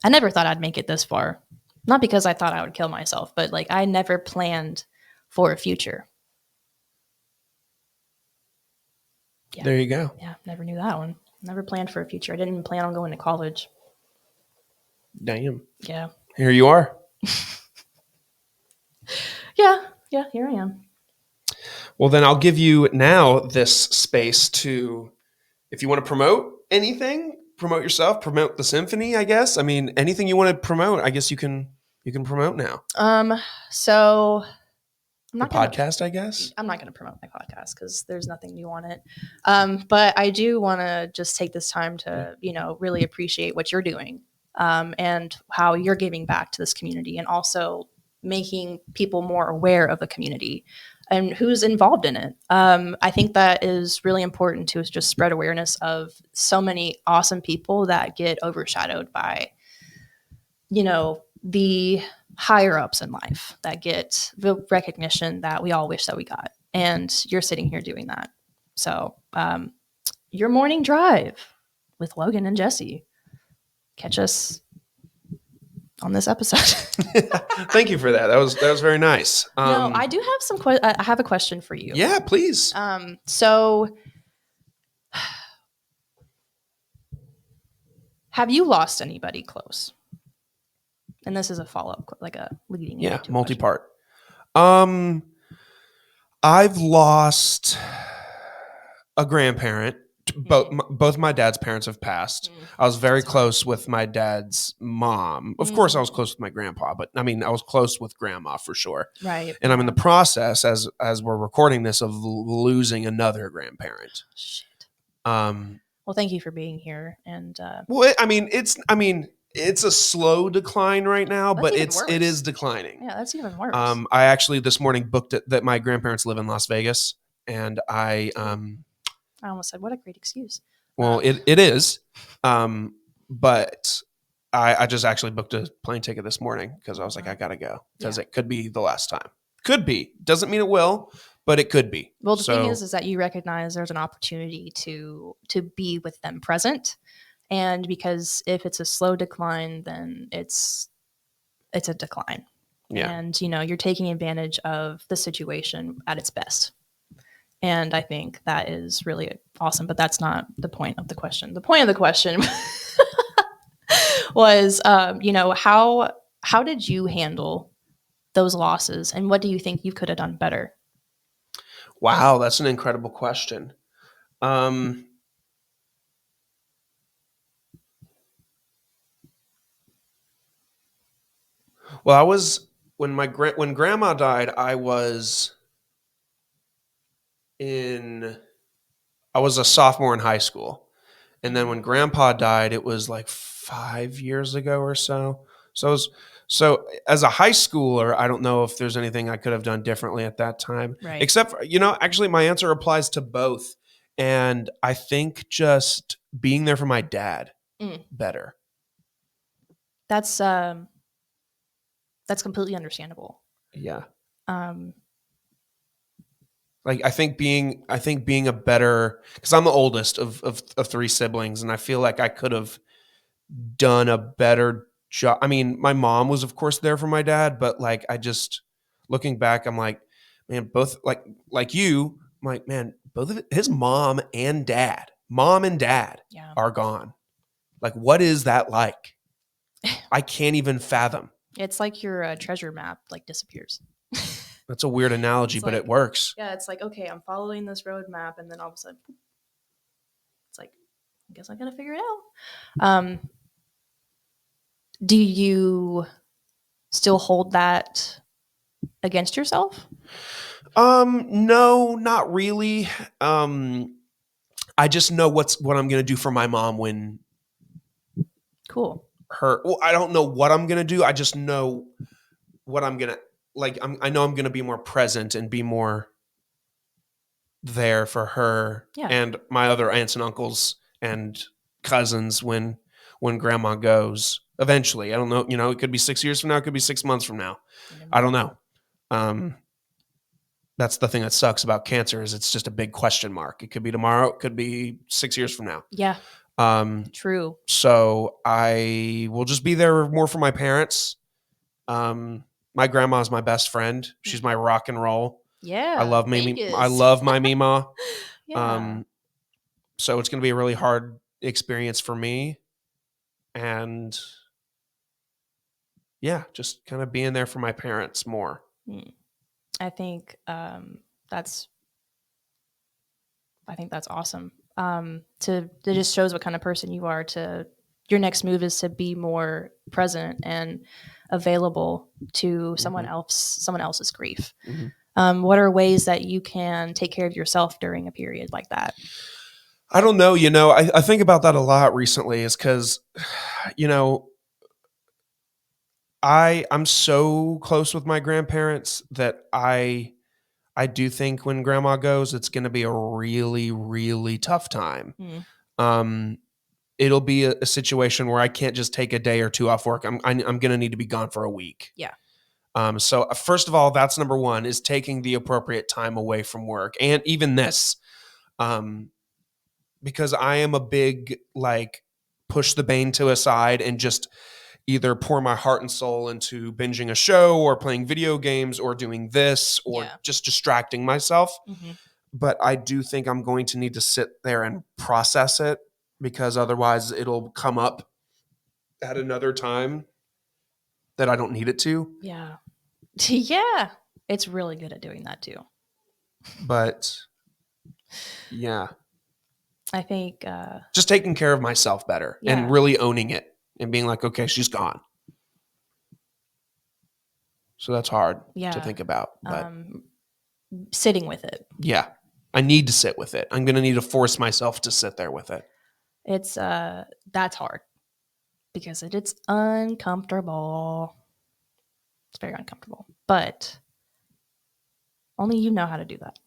I never thought I'd make it this far. Not because I thought I would kill myself, but like I never planned for a future. Yeah. There you go. Yeah, never knew that one. Never planned for a future. I didn't even plan on going to college. Damn. Yeah. Here you are. Yeah. Yeah, here I am. Well, then I'll give you now this space to, if you want to promote anything, promote yourself, promote the symphony, I guess. I mean, anything you want to promote, I guess you can promote now. So I'm The not gonna, podcast, I guess. I'm not going to promote my podcast because there's nothing new on it. But I do want to just take this time to, really appreciate what you're doing, and how you're giving back to this community, and also making people more aware of the community and who's involved in it. I think that is really important to just spread awareness of so many awesome people that get overshadowed by, the higher ups in life that get the recognition that we all wish that we got. And you're sitting here doing that. So, your morning drive with Logan and Jessi. Catch us on this episode. Thank you for that. That was very nice. No, I do have some. I have a question for you. Yeah, please. So, have you lost anybody close? And this is a follow up, like a leading. Yeah, multi-part. I've lost a grandparent. Both my dad's parents have passed. I was very close with my dad's mom. Of course, I was close with my grandpa, but I mean, I was close with grandma for sure. Right. And I'm in the process, as we're recording this, of losing another grandparent. Shit. Well, thank you for being here. And well, it's a slow decline right now, but it is declining. Yeah, that's even worse. I actually this morning booked it that my grandparents live in Las Vegas, and I almost said, what a great excuse. Well, it is, but I just actually booked a plane ticket this morning because I was like, I gotta go because it could be the last time. Could be. Doesn't mean it will, but it could be. Well, the thing is that you recognize there's an opportunity to be with them present. And because if it's a slow decline, then it's a decline. Yeah. And, you're taking advantage of the situation at its best. And I think that is really awesome, but that's not the point of the question. The point of the question was, how did you handle those losses, and what do you think you could have done better? Wow, that's an incredible question. Well, when grandma died, I was a sophomore in high school. And then when grandpa died, it was like 5 years ago or so. So as a high schooler, I don't know if there's anything I could have done differently at that time. Right. Except for, actually my answer applies to both. And I think just being there for my dad better. That's completely understandable. Yeah. Like I think being a better, because I'm the oldest of three siblings, and I feel like I could have done a better job. I mean, my mom was of course there for my dad, but like I just looking back, I'm like, man, both like you, I'm like, man, both of his mom and dad are gone. Like, what is that like? I can't even fathom. It's like your treasure map like disappears. That's a weird analogy, but it works. Yeah, it's like, okay, I'm following this road map, and then all of a sudden, it's like, I guess I gotta figure it out. Do you still hold that against yourself? No, not really. I just know what I'm gonna do for my mom when I don't know what I'm gonna do. I just know what I'm gonna I know I'm gonna be more present and be more there for her and my other aunts and uncles and cousins when grandma goes eventually. I don't know, it could be 6 years from now, it could be 6 months from now. I don't know. That's the thing that sucks about cancer is it's just a big question mark. It could be tomorrow, it could be 6 years from now. Yeah. True. So I will just be there more for my parents My grandma's my best friend. She's my rock and roll. Yeah. I love me. Vegas. I love my Mima. Yeah. So it's going to be a really hard experience for me. And yeah, just kind of being there for my parents more. I think that's awesome. To it just shows what kind of person you are. To your next move is to be more present and available to someone else's grief. What are ways that you can take care of yourself during a period like that? I don't know. I think about that a lot recently is because, I'm so close with my grandparents that I do think when grandma goes, it's going to be a really, really tough time. Um, it'll be a situation where I can't just take a day or two off work. I'm going to need to be gone for a week. Yeah. So first of all, that's number one, is taking the appropriate time away from work. And even this, because I am a big, like, push the bane to a side and just either pour my heart and soul into binging a show or playing video games or doing this or just distracting myself. But I do think I'm going to need to sit there and process it, because otherwise it'll come up at another time that I don't need it to. Yeah. Yeah. It's really good at doing that too. But yeah, I think just taking care of myself better and really owning it and being like, okay, she's gone. So that's hard to think about. But sitting with it. Yeah. I need to sit with it. I'm going to need to force myself to sit there with it. It's that's hard because it's uncomfortable. It's very uncomfortable, but only you know how to do that.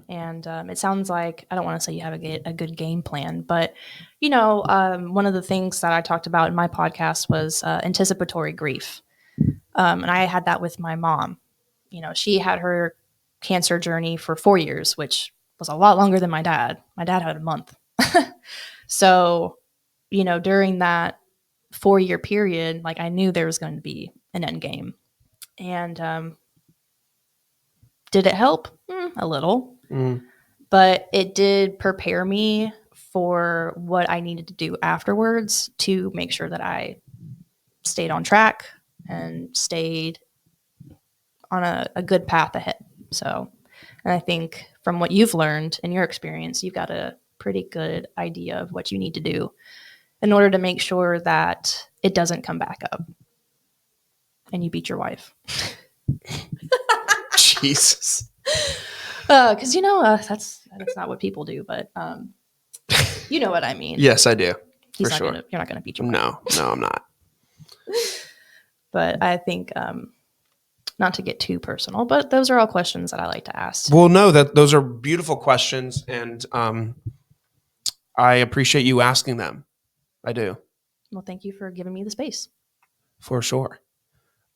And it sounds like, I don't want to say you have a good game plan, but one of the things that I talked about in my podcast was anticipatory grief. And I had that with my mom. She had her cancer journey for 4 years, which was a lot longer than my dad. My dad had a month. So, during that 4-year period, like, I knew there was going to be an end game. And did it help? A little. But it did prepare me for what I needed to do afterwards to make sure that I stayed on track and stayed on a good path ahead. So, and I think from what you've learned in your experience, you've got a pretty good idea of what you need to do in order to make sure that it doesn't come back up and you beat your wife. Jesus. Because that's not what people do, but you know what I mean. Yes, I do. You're not going to beat your wife. No, I'm not. But I think, not to get too personal, but those are all questions that I like to ask. Well, no, those are beautiful questions, and I appreciate you asking them. I do. Well, thank you for giving me the space. For sure.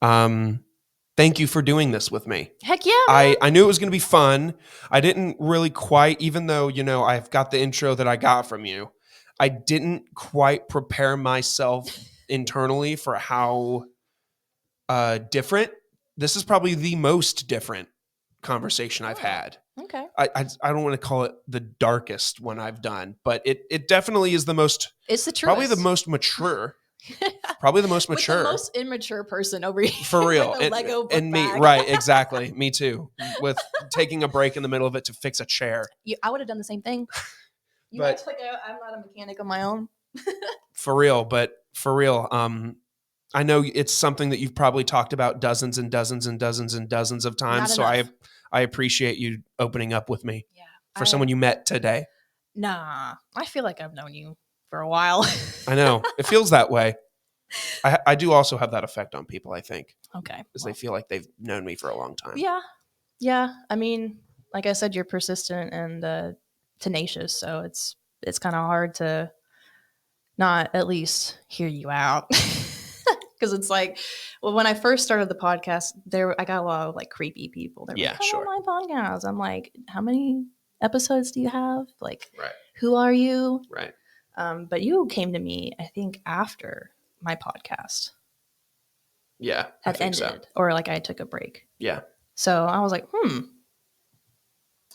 Thank you for doing this with me. Heck yeah. I knew it was going to be fun. I didn't really quite, even though, I've got the intro that I got from you, I didn't quite prepare myself internally for how different. This is probably the most different conversation I've had. Okay. I don't want to call it the darkest one I've done, but it definitely is the most. It's the truest. Probably the most mature. Probably the most mature. With the most immature person over here. For real. With the Lego book and me, bag. right, exactly. Me too. With taking a break in the middle of it to fix a chair. I would have done the same thing. But I'm not a mechanic of my own. For real. I know it's something that you've probably talked about dozens and dozens and dozens and dozens of times. So I appreciate you opening up with me. Yeah. For someone you met today. Nah, I feel like I've known you for a while. I know. It feels that way. I do also have that effect on people, I think. Okay. Because they feel like they've known me for a long time. Yeah. Yeah. I mean, like I said, you're persistent and tenacious. So it's kind of hard to not at least hear you out. Because it's like, well, when I first started the podcast, I got a lot of like creepy people. They're like, come on my podcast. I'm like, how many episodes do you have? Like, who are you? Right. But you came to me, I think, after my podcast. Yeah, I had think ended, so. or like I took a break. Yeah. So I was like,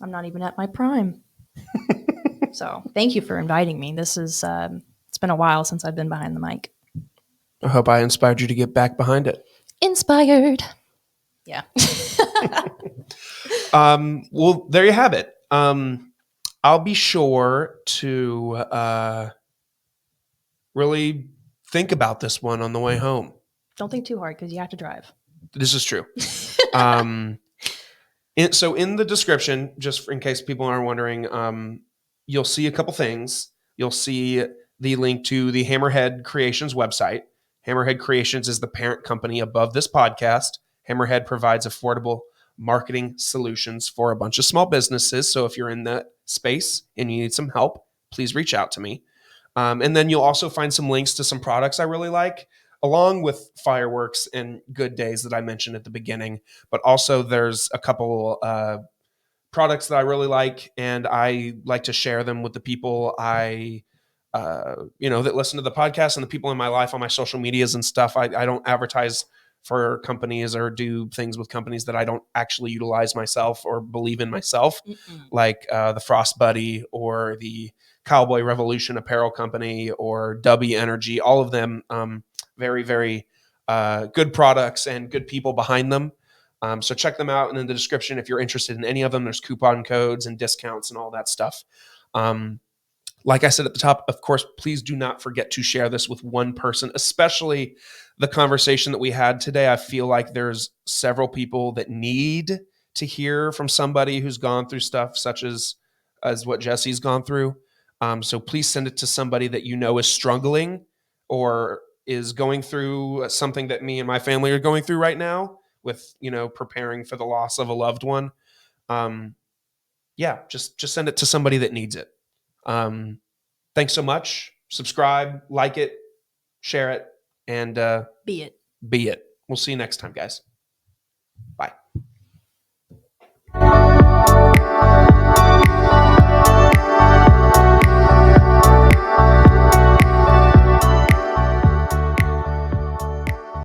I'm not even at my prime. So thank you for inviting me. This is it's been a while since I've been behind the mic. I hope I inspired you to get back behind it. Inspired. Yeah. Well, there you have it. I'll be sure to really think about this one on the way home. Don't think too hard because you have to drive. This is true. So in the description, just in case people are wondering, you'll see a couple things. You'll see the link to the Hammerhead Creations website. Hammerhead Creations is the parent company above this podcast. Hammerhead provides affordable marketing solutions for a bunch of small businesses. So if you're in that space and you need some help, please reach out to me. And then you'll also find some links to some products I really like, along with fireworks and good days that I mentioned at the beginning. But also, there's a couple products that I really like, and I like to share them with the people that listen to the podcast and the people in my life on my social medias and stuff. I don't advertise for companies or do things with companies that I don't actually utilize myself or believe in myself, like the Frost Buddy or the Cowboy Revolution Apparel Company or Dubby Energy. All of them very, very good products and good people behind them. So check them out. And in the description, if you're interested in any of them, there's coupon codes and discounts and all that stuff. Like I said at the top, of course, please do not forget to share this with one person, especially the conversation that we had today. I feel like there's several people that need to hear from somebody who's gone through stuff such as what Jessi's gone through. So please send it to somebody that you know is struggling or is going through something that me and my family are going through right now with, preparing for the loss of a loved one. Just send it to somebody that needs it. Thanks so much. Subscribe, like it, share it, and Be it. be it. We'll see you next time, guys. Bye.